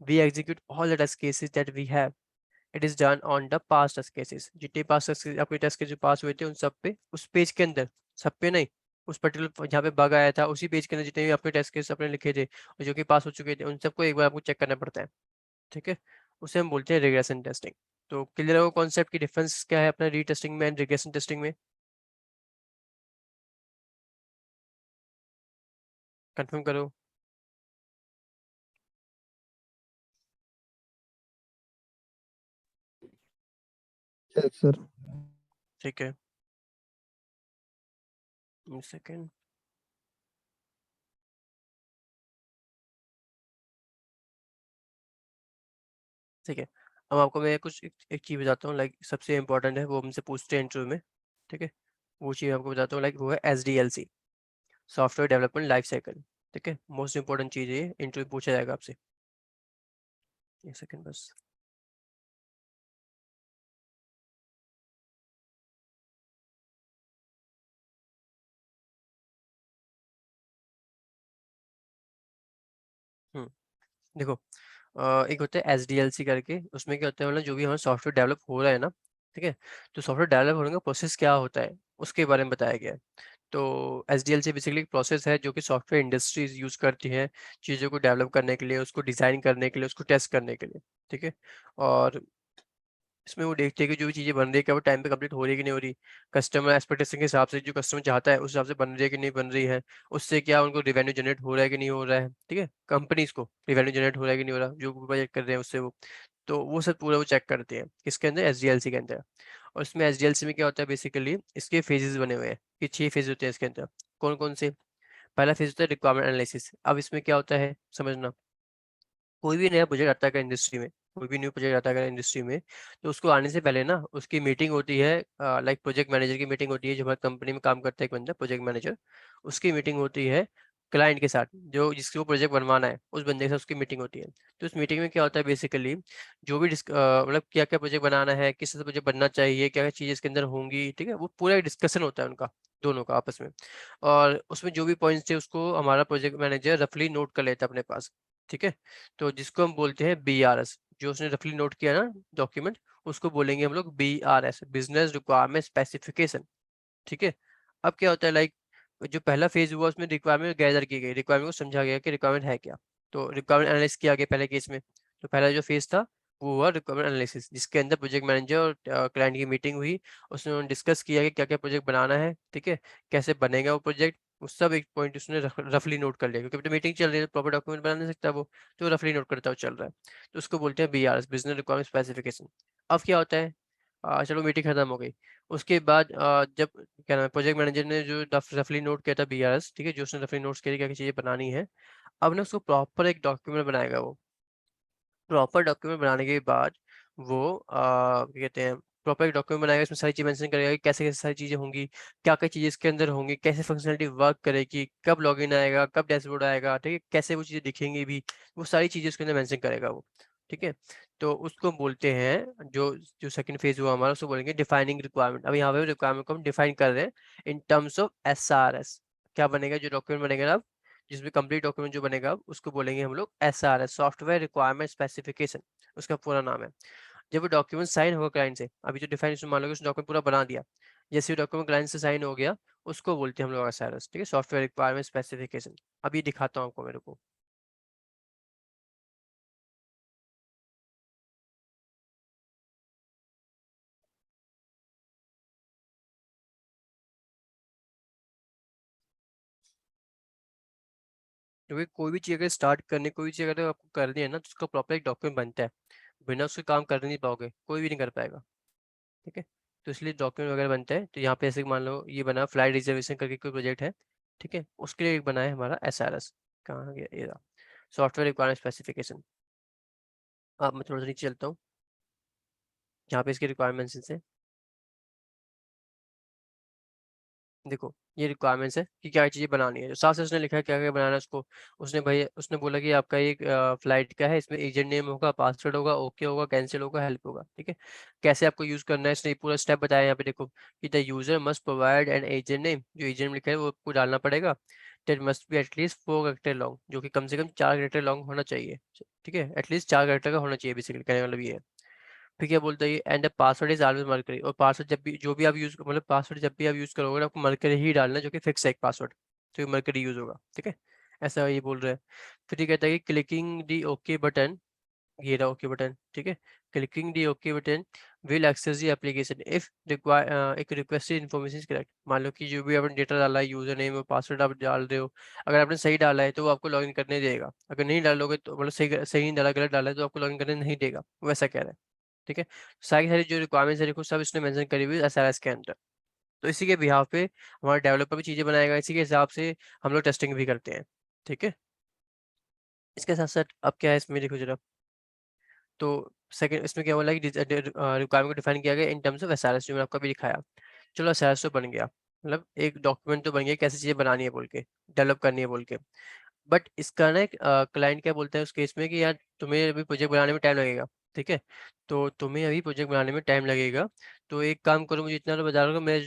We execute all the test cases that we have. It is done on the past test cases. जितने past test cases आपके test के जो पास हुए थे उन सब पे, उस पेज के अंदर, सब पे नहीं, उस पर्टिकुलर जहाँ पे बग आया था उसी पेज के अंदर जितने भी आपके टेस्ट केस अपने लिखे थे और जो कि पास हो चुके थे उन सबको एक बार आपको चेक करना पड़ता है। ठीक है, उसे हम बोलते हैं रिग्रेशन टेस्टिंग। तो क्लियर है वो कॉन्सेप्ट की डिफरेंस क्या है अपना रीटेस्टिंग में एंड रिग्रेशन टेस्टिंग में, कंफर्म करो। Yes sir. ठीक है, सेकेंड, ठीक है। अब आपको मैं कुछ एक चीज़ बताता हूँ, लाइक सबसे इंपॉर्टेंट है, वो हमसे पूछते हैं इंटरव्यू में। ठीक है, वो चीज़ आपको बताता हूँ, लाइक वो है SDLC, software development life cycle. ठीक है, मोस्ट इंपॉर्टेंट चीज़ है, इंटरव्यू पूछा जाएगा आपसे। एक सेकेंड बस, देखो, एक होता है SDLC करके, उसमें क्या होता है, मतलब जो भी हमारा सॉफ्टवेयर डेवलप हो रहा है ना, ठीक है, तो सॉफ्टवेयर डेवलप होने का प्रोसेस क्या होता है उसके बारे में बताया गया है। तो SDLC बेसिकली एक प्रोसेस है जो कि सॉफ्टवेयर इंडस्ट्रीज यूज़ करती हैं चीज़ों को डेवलप करने के लिए, उसको डिज़ाइन करने के लिए, उसको टेस्ट करने के लिए। ठीक है, और इसमें वो देखते हैं कि जो भी चीज़ें बन रही है क्या वो टाइम पे कंप्लीट हो रही है कि नहीं हो रही, कस्टमर एक्सपेक्टेशन के हिसाब से, जो कस्टमर चाहता है उस हिसाब से बन रही है कि नहीं बन रही है, उससे क्या उनको रिवेन्यू जनरेट हो रहा है कि नहीं हो रहा है। ठीक है, कंपनीज को रिवेन्यू जनरेट हो रहा है कि नहीं हो रहा, जो बजट कर रहे हैं उससे वो, तो वो सब पूरा वो चेक करते हैं किसके अंदर, SDLC के अंदर। और इसमें SDLC में क्या होता है, बेसिकली इसके फेजेस बने हुए हैं, ये 6 फेज होते हैं इसके अंदर। कौन कौन से, पहला फेज होता है रिक्वायरमेंट एनालिसिस। अब इसमें क्या होता है समझना, कोई भी नया प्रोजेक्ट आता है इंडस्ट्री में, कोई भी न्यू प्रोजेक्ट आता है इंडस्ट्री में, तो उसको आने से पहले ना उसकी मीटिंग होती है, लाइक प्रोजेक्ट मैनेजर की मीटिंग होती है, जो हमारी कंपनी में काम करता है एक बंदा प्रोजेक्ट मैनेजर, उसकी मीटिंग होती है क्लाइंट के साथ, जो जिसको प्रोजेक्ट बनवाना है उस बंदे के साथ उसकी मीटिंग होती है। तो उस मीटिंग में क्या होता है बेसिकली, जो भी मतलब क्या क्या प्रोजेक्ट बनाना है, किस तरह प्रोजेक्ट बनना चाहिए, क्या क्या चीज़ें इसके अंदर होंगी, ठीक है, वो पूरा डिस्कशन होता है उनका दोनों का आपस में। और उसमें जो भी पॉइंट्स थे उसको हमारा प्रोजेक्ट मैनेजर रफली नोट कर लेता है अपने पास, ठीक है। तो जिसको हम बोलते हैं BRS, जो उसने रफली नोट किया ना डॉक्यूमेंट, उसको बोलेंगे हम लोग BRS, बिजनेस रिक्वायरमेंट स्पेसिफिकेशन, ठीक है। अब क्या होता है, लाइक जो पहला फेज हुआ उसमें रिक्वायरमेंट गैदर की गई, रिक्वायरमेंट को समझा गया कि रिक्वायरमेंट है क्या, तो रिक्वायरमेंट एनालिसिस किया गया पहले केस में। तो पहला जो फेज था वो हुआ रिक्वायरमेंट एनालिसिस, जिसके अंदर प्रोजेक्ट मैनेजर और क्लाइंट की मीटिंग हुई, उसमें उन्होंने डिस्कस किया कि क्या क्या प्रोजेक्ट बनाना है, ठीक है, कैसे बनेगा वो प्रोजेक्ट, वो सब एक पॉइंट उसने रफली नोट कर लिया, क्योंकि तो मीटिंग चल रही है, प्रॉपर डॉक्यूमेंट बना नहीं सकता वो, तो रफली नोट करता हुआ चल रहा है। तो उसको बोलते हैं BRS, बिजनेस रिक्वायरमेंट स्पेसिफिकेशन। अब क्या होता है, चलो मीटिंग खत्म हो गई, उसके बाद जब क्या नाम है प्रोजेक्ट मैनेजर ने जो रफली नोट किया था BRS, ठीक है, जो उसने रफली नोट्स किया क्या क्या चीज़ें बनानी है, अब ना उसको प्रॉपर एक डॉक्यूमेंट बनाएगा वो। प्रॉपर डॉक्यूमेंट बनाने के बाद वो क्या कहते हैं, प्रॉपर एक डॉक्यूमेंट बनाएगा, इसमें सारी चीज़ मेंशन करेगा कि कैसे-कैसे सारी चीज़ें होंगी, क्या-क्या चीज़ें इसके अंदर होंगी, कैसे फंक्शनैलिटी वर्क करेगी, कब लॉगिन आएगा, कब डैशबोर्ड आएगा, ठीक है, कैसे वो चीज़ें दिखेंगी भी, वो सारी चीज़ें उसके अंदर मेंशन करेगा वो, ठीक है। तो उसको बोलते हैं, जो जो सेकंड फेज़ हुआ हमारा, उसको बोलेंगे डिफाइनिंग रिक्वायरमेंट। अब यहाँ पे रिक्वायरमेंट को हम डिफाइन कर रहे हैं इन टर्म्स ऑफ SRS। क्या बनेगा जो डॉक्यूमेंट बनेगा ना, जिसमें कंप्लीट डॉक्यूमेंट जो बनेगा उसको बोलेंगे हम लोग SRS, सॉफ्टवेयर रिक्वायरमेंट स्पेसिफिकेशन, उसका पूरा नाम है। जब वो डॉक्यूमेंट साइन होगा क्लाइंट से, अभी जो डिफाइनेशन मान लो कि उसने डॉक्यूमेंट पूरा बना दिया, जैसे ही डॉक्यूमेंट क्लाइंट से साइन हो गया, उसको बोलते हैं हम लोग SRS, ठीक है, सॉफ्टवेयर रिक्वायरमेंट स्पेसिफिकेशन। अभी दिखाता हूँ आपको मेरे को। क्योंकि कोई भी चीज़ अगर स्टार्ट करनी, कोई भी चीज़ अगर आपको करनी है ना, तो उसका प्रॉपर एक डॉक्यूमेंट बनता है, बिना उसके काम कर नहीं पाओगे, कोई भी नहीं कर पाएगा, ठीक है। तो इसलिए डॉक्यूमेंट वगैरह बनता है। तो यहाँ पे ऐसे मान लो ये बना फ्लाइट रिजर्वेशन करके कोई प्रोजेक्ट है, ठीक है, उसके लिए एक बना है हमारा SRS। कहाँ गया ये रहा, सॉफ्टवेयर रिक्वायरमेंट स्पेसिफिकेशन। अब मैं थोड़ा सा नीचे चलता हूँ, यहाँ पे इसके रिक्वायरमेंट्स हैं। देखो ये रिक्वायरमेंट्स है कि क्या चीज़ें बनानी है, जो साफ से उसने लिखा है क्या क्या बनाना है उसको। उसने भाई उसने बोला कि आपका एक फ्लाइट का है, इसमें एजेंट नेम होगा, पासवर्ड होगा, ओके होगा, कैंसिल होगा, हेल्प होगा, ठीक है। कैसे आपको यूज़ करना है इसने पूरा स्टेप बताया यहाँ पे। देखो कि the user must provide an agent name, जो एजेंट लिखा है वो आपको डालना पड़ेगा। That must be at least 4 character long, जो कि कम से कम 4 कैरेक्टर लॉन्ग होना चाहिए, ठीक है, एटलीस्ट 4 कैरेक्टर का होना चाहिए, बेसिकली कहने का मतलब ये है। फिर क्या बोलता है ये, and the password is always mercury, और पासवर्ड जब भी जो भी आप यूज मतलब पासवर्ड जब भी आप यूज करोगे आपको मरकरी ही डालना है, जो कि फिक्स है एक पासवर्ड, तो मरकरी यूज होगा, ठीक है। ऐसा ये बोल रहा है। फिर ये कहता है कि क्लिकिंग दी ओके बटन, ये रहा ओके बटन, ठीक है, clicking the okay button will access the application if require एक रिक्वेस्टेड इन्फॉर्मेशन इज करेक्ट। मान लो कि जो भी आपने डेटा डाला है, यूजर नेम और पासवर्ड आप डाल रहे हो, अगर आपने सही डाला है तो वो आपको लॉगिन करने देगा, अगर नहीं डालोगे तो मतलब सही सही नहीं डाला, गलत डाला है तो आपको लॉगिन करने नहीं देगा, वैसा कह रहा है, ठीक है। सारी सारी जो रिक्वायरमेंट्स है देखो सब इसने मेंशन करी हुई है SRS के अंदर। तो इसी के बिहाफ पे हमारा डेवलपर भी चीज़ें बनाएगा, इसी के हिसाब से हम लोग टेस्टिंग भी करते हैं, ठीक है। इसके साथ साथ अब क्या है इसमें देखो जरा, तो सेकंड इसमें क्या बोला कि रिक्वायरमेंट को डिफाइन किया गया इन टर्म्स ऑफ SRS, जो मैंने आपको अभी दिखाया। चलो SRS तो बन गया, मतलब एक डॉक्यूमेंट तो बन गया कैसी चीज़ें बनानी है बोल के, डेवलप करनी है बोल के। बट इसका ना एक क्लाइंट क्या बोलता है उस केस में कि यार तुम्हें अभी प्रोजेक्ट बनाने में टाइम लगेगा, ठीक है, तो तुम्हें अभी प्रोजेक्ट बनाने में टाइम लगेगा, तो एक काम करो मुझे इतना तो बता दो, मेरा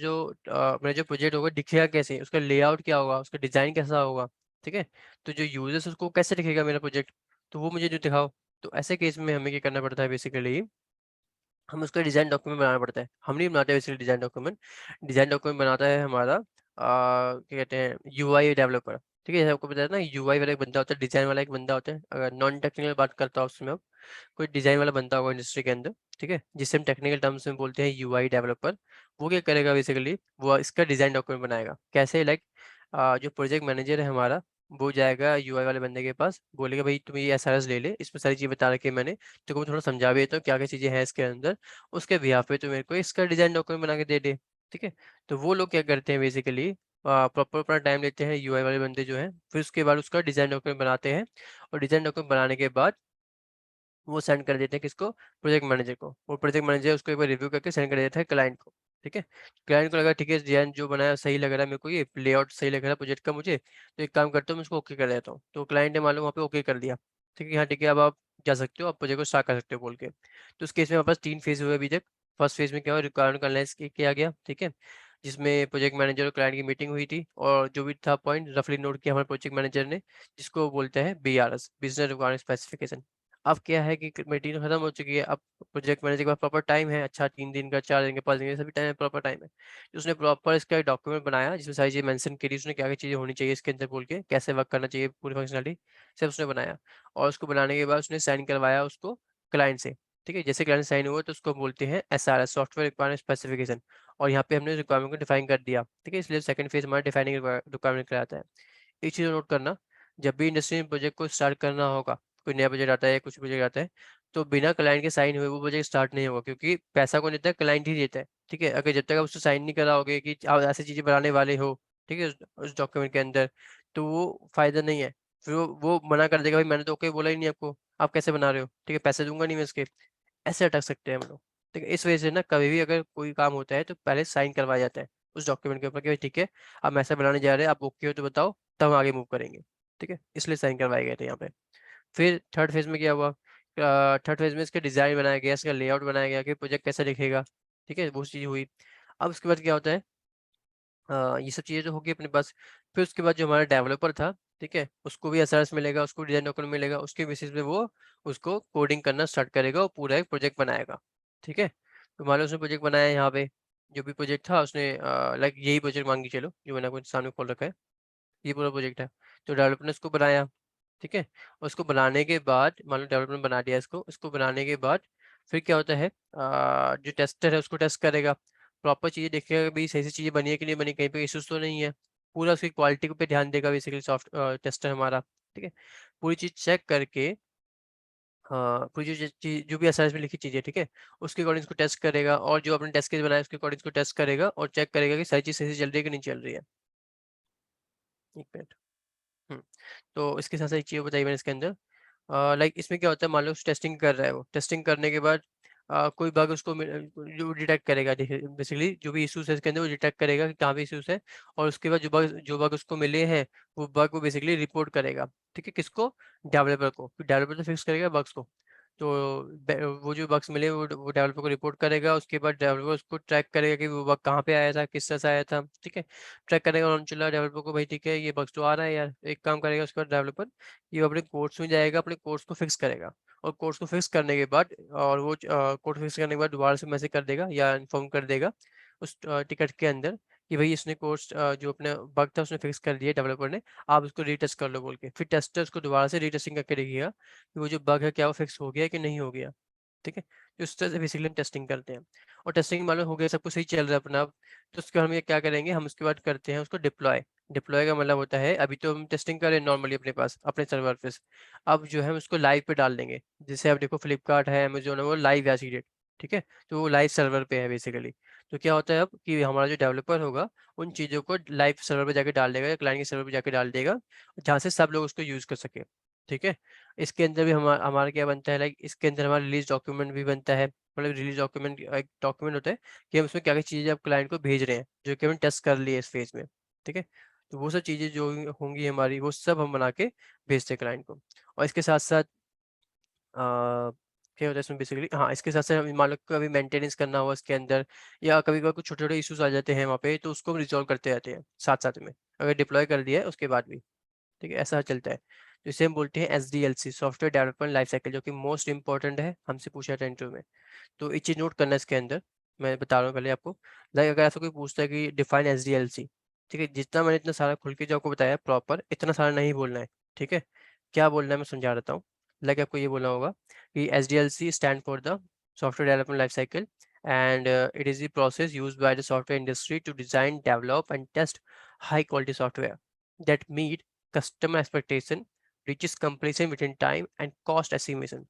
जो प्रोजेक्ट होगा दिखेगा कैसे, उसका लेआउट क्या होगा, उसका डिज़ाइन कैसा होगा, ठीक है, तो जो यूजर्स उसको कैसे दिखेगा मेरा प्रोजेक्ट, तो वो मुझे जो दिखाओ। तो ऐसे केस में हमें क्या करना पड़ता है बेसिकली, हम उसका डिज़ाइन डॉक्यूमेंट बनाना पड़ता है। हम नहीं बनाते बेसिकली डिज़ाइन डॉक्यूमेंट बनाता है हमारा क्या कहते हैं यूआई डेवलपर, ठीक है। जैसे आपको पता है ना यूआई वाला एक बंदा होता है, डिज़ाइन वाला एक बंदा होता है। अगर नॉन टेक्निकल बात करता हूँ उसमें, अब कोई डिज़ाइन वाला बनता होगा इंडस्ट्री के अंदर, ठीक है, जिसे हम टेक्निकल टर्म्स में बोलते हैं यूआई डेवलपर। वो क्या करेगा बेसिकली, वो इसका डिज़ाइन डॉक्यूमेंट बनाएगा। कैसे, लाइक जो प्रोजेक्ट मैनेजर है हमारा, वो जाएगा यूआई वाले बंदे के पास, बोलेगा भाई तुम ये एसआरएस ले ले, इसमें सारी चीज़ें बता रखी है मैंने, तो मैं थोड़ा समझा भी देता हूँ क्या क्या चीज़ें हैं इसके अंदर, उसके बिहाफ पे तो मेरे को इसका डिज़ाइन डॉक्यूमेंट बना के दे दे, ठीक है। तो वो लोग क्या करते हैं बेसिकली, प्रॉपर अपना टाइम लेते हैं यूआई वाले बंदे जो हैं, फिर उसके बाद उसका डिज़ाइन डॉक्यूमेंट बनाते हैं, और डिज़ाइन डॉक्यूमेंट बनाने के बाद वो सेंड कर देते हैं किसको, प्रोजेक्ट मैनेजर को, और प्रोजेक्ट मैनेजर उसको एक बार रिव्यू करके सेंड कर देता है क्लाइंट को। ठीक है। क्लाइंट को लगा ठीक है डिजाइन जो बनाया सही लग रहा है मेरे को, ये लेआउट सही लग रहा है प्रोजेक्ट का मुझे, तो एक काम करता हूँ मैं उसको ओके कर देता हूँ। तो क्लाइंट ने मालूम वहाँ पे ओके कर दिया, ठीक है हाँ ठीक है अब आप जा सकते हो, आप प्रोजेक्ट को स्टार्ट कर सकते हो बोल के। तो उस केस में हमारे पास 3 फेज हुए अभी तक। फर्स्ट फेज में क्या हुआ, रिक्वायरमेंट एनालाइज किया गया, ठीक है, जिसमें प्रोजेक्ट मैनेजर और क्लाइंट की मीटिंग हुई थी, और जो भी था पॉइंट रफली नोट किया हमारे प्रोजेक्ट मैनेजर ने, जिसको बोलते हैं BRS, बिजनेस रिक्वायरमेंट स्पेसिफिकेशन। अब क्या है कि मीटिंग खत्म हो चुकी है, अब प्रोजेक्ट मैनेजर के पास प्रॉपर टाइम है, अच्छा 3 दिन का, 4 दिन का, 5 दिन का, सभी टाइम प्रॉपर टाइम है। तो उसने प्रॉपर इसका एक डॉक्यूमेंट बनाया जिसमें सारी चीज़ें मेंशन करी, उसने क्या क्या चीज़ें होनी चाहिए इसके अंदर बोल के, कैसे वर्क करना चाहिए, पूरी फंक्शनलिटी सब उसने बनाया। और उसको बनाने के बाद उसने साइन करवाया उसको क्लाइंट से, ठीक है। जैसे क्लाइंट साइन हुआ तो उसको बोलते हैं SRS, सॉफ्टवेयर रिक्वायरमेंट स्पेसिफिकेशन। और यहाँ पे हमने रिक्वायरमेंट को डिफाइन कर दिया, ठीक है, इसलिए सेकंड फेज हमारा डिफाइनिंग रिक्वायरमेंट कराता है। एक चीज़ नोट करना, जब भी इंडस्ट्री में प्रोजेक्ट को स्टार्ट करना होगा, कोई नया प्रोजेक्ट आता है, कुछ प्रोजेक्ट आता है, तो बिना क्लाइंट के साइन हुए वो प्रोजेक्ट स्टार्ट नहीं होगा, क्योंकि पैसा कौन देता है, क्लाइंट ही देता है, ठीक है। अगर जब तक आप उससे साइन नहीं कराओगे कि आप ऐसी चीज़ें बनाने वाले हो, ठीक है, उस डॉक्यूमेंट के अंदर, तो वो फायदा नहीं है। फिर वो मना कर देगा, भाई मैंने तो ओके बोला ही नहीं आपको, आप कैसे बना रहे हो, ठीक है, पैसे दूंगा नहीं मैं इसके, ऐसे अटक सकते हैं हम लोग, ठीक है। इस वजह से ना कभी भी अगर कोई काम होता है तो पहले साइन करवाया जाता है उस डॉक्यूमेंट के ऊपर कि भाई ठीक है अब ऐसा बनाने जा रहे हैं, आप ओके हो तो बताओ, तब हम आगे मूव करेंगे, ठीक है, इसलिए साइन करवाए गए थे यहाँ पे। फिर थर्ड फेज में क्या हुआ, थर्ड फेज में इसका डिज़ाइन बनाया गया, इसका लेआउट बनाया गया कि प्रोजेक्ट कैसा दिखेगा, ठीक है, वो चीज़ हुई। अब उसके बाद क्या होता है, ये सब चीज़ें तो होगी अपने पास। फिर उसके बाद जो हमारा डेवलपर था, ठीक है, उसको भी एसआरएस मिलेगा, उसको डिज़ाइन डॉक्यूमेंट मिलेगा, उसके बेसिस पे वो उसको कोडिंग करना स्टार्ट करेगा और पूरा एक प्रोजेक्ट बनाएगा, ठीक है। तो मान लो उसने प्रोजेक्ट बनाया यहाँ पे, जो भी प्रोजेक्ट था उसने लाइक यही प्रोजेक्ट मान के चलो जो मैंने आपको सामने खोल रखा है, ये पूरा प्रोजेक्ट है। तो डेवलपर ने उसको बनाया, ठीक है, और उसको बनाने के बाद मान लो डेवलपर ने बना दिया इसको बनाने के बाद फिर क्या होता है, जो टेस्टर है उसको टेस्ट करेगा, प्रॉपर चीज़ें देखेगा कि भाई सही से चीज़ें बनी है कि नहीं बनी, कहीं पे इश्यूज तो नहीं है, पूरा उसकी क्वालिटी पे ध्यान देगा बेसिकली सॉफ्ट टेस्टर हमारा, ठीक है। पूरी चीज़ चेक करके, हाँ, पूरी जो चीज़ जो भी एसआरएस में लिखी चीज़ है, ठीक है, उसके अकॉर्डिंग उसको टेस्ट करेगा, और जो अपने टेस्ट केस बनाया उसके अकॉर्डिंग उसको टेस्ट करेगा और चेक करेगा कि सारी चीज़ सही से चल रही है कि नहीं चल रही है। एक मिनट। तो इसके साथ-साथ एक चीज़ बताई मैंने इसके अंदर, लाइक इसमें क्या होता है, मान लो टेस्टिंग कर रहा है वो, टेस्टिंग करने के बाद कोई बग उसको जो डिटेक्ट करेगा, बेसिकली जो भी इश्यूज है इसके अंदर वो डिटेक्ट करेगा कि कहाँ पे इश्यूज है, और उसके बाद जो बग उसको मिले हैं वो बग वो बेसिकली रिपोर्ट करेगा, ठीक है, किसको, डेवलपर को, डेवलपर तो फिक्स करेगा बग्स को। तो वो जो बग्स मिले वो डेवलपर को रिपोर्ट करेगा, उसके बाद डेवलपर उसको ट्रैक करेगा कि वो बग कहाँ पे आया था, किस तरह से आया था, ठीक है, ट्रैक करेगा और चला डेवलपर को, भाई ठीक है ये बग्स तो आ रहा है यार, एक काम करेगा उसके बाद डेवलपर ये अपने कोड्स में जाएगा, अपने कोड्स को फिक्स करेगा, और कोड्स को फिक्स करने के बाद, और वो कोड फिक्स करने के बाद दोबारा से मैसेज कर देगा या इन्फॉर्म कर देगा उस टिकट के अंदर कि भाई इसने कोड्स जो अपने बग था उसने फिक्स कर दिया डेवलपर ने, आप उसको रीटेस्ट कर लो बोल के। फिर टेस्टर उसको दोबारा से रीटेस्टिंग करके देखिएगा कि वो जो बग है क्या वो फिक्स हो गया है कि नहीं हो गया, ठीक है। तो इस तरह से बेसिकली हम टेस्टिंग करते हैं, और टेस्टिंग मालूम हो गया सब कुछ सही चल रहा है अपना आप, तो उसके बाद हम ये क्या करेंगे, हम उसके बाद करते हैं उसको डिप्लॉय। डिप्लॉय का मतलब होता है अभी तो हम टेस्टिंग कर रहे हैं नॉर्मली अपने पास अपने सर्वर पे, अब जो है हम उसको लाइव पे डाल देंगे। जैसे आप देखो फ्लिपकार्ट है, अमेजोन है, वो लाइव है आज की डेट, ठीक है, तो वो लाइव सर्वर पे है बेसिकली। तो क्या होता है अब कि हमारा जो डेवलपर होगा उन चीज़ों को लाइव सर्वर पे जाके डाल देगा या क्लाइंट के सर्वर पे जाके डाल देगा, जहाँ से सब लोग उसको यूज़ कर सके, ठीक है। इसके अंदर भी हमारा क्या बनता है, लाइक इसके अंदर हमारा रिलीज डॉक्यूमेंट भी बनता है, मतलब रिलीज डॉक्यूमेंट एक डॉक्यूमेंट होता है कि हम उसमें क्या क्या चीज़ें अब क्लाइंट को भेज रहे हैं जो कि हमने टेस्ट कर ली है इस फेज में, ठीक है। तो वो सब चीज़ें जो होंगी हमारी वो सब हम बना के भेजते हैं क्लाइंट को। और इसके साथ साथ क्या होता है इसमें बेसिकली, हाँ, इसके साथ साथ मान लो कभी मेंटेनेंस करना हुआ इसके अंदर, या कभी कभी कुछ छोटे छोटे इश्यूज आ जाते हैं वहाँ पे, तो उसको हम रिजॉल्व करते रहते हैं साथ साथ में, अगर डिप्लॉय कर दिया है उसके बाद भी, ठीक है, ऐसा चलता है। तो इसे हम बोलते हैं SDLC, software development life cycle, जो कि मोस्ट इंपॉर्टेंट है, हमसे पूछा था इंटरव्यू में। तो एक चीज़ नोट करना है इसके अंदर, मैं बता रहा हूँ पहले आपको, लाइक अगर ऐसा कोई पूछता है कि डिफाइन SDLC, ठीक है, जितना मैंने इतना सारा खुल के जो आपको बताया प्रॉपर, इतना सारा नहीं बोलना है, ठीक है। क्या बोलना है मैं समझा देता हूँ। लाइक आपको ये बोलना होगा कि SDLC stand for the software development life cycle, and it is the process used by the software industry to design, develop and test high quality software that meet customer expectation, reaches completion within time and cost estimation,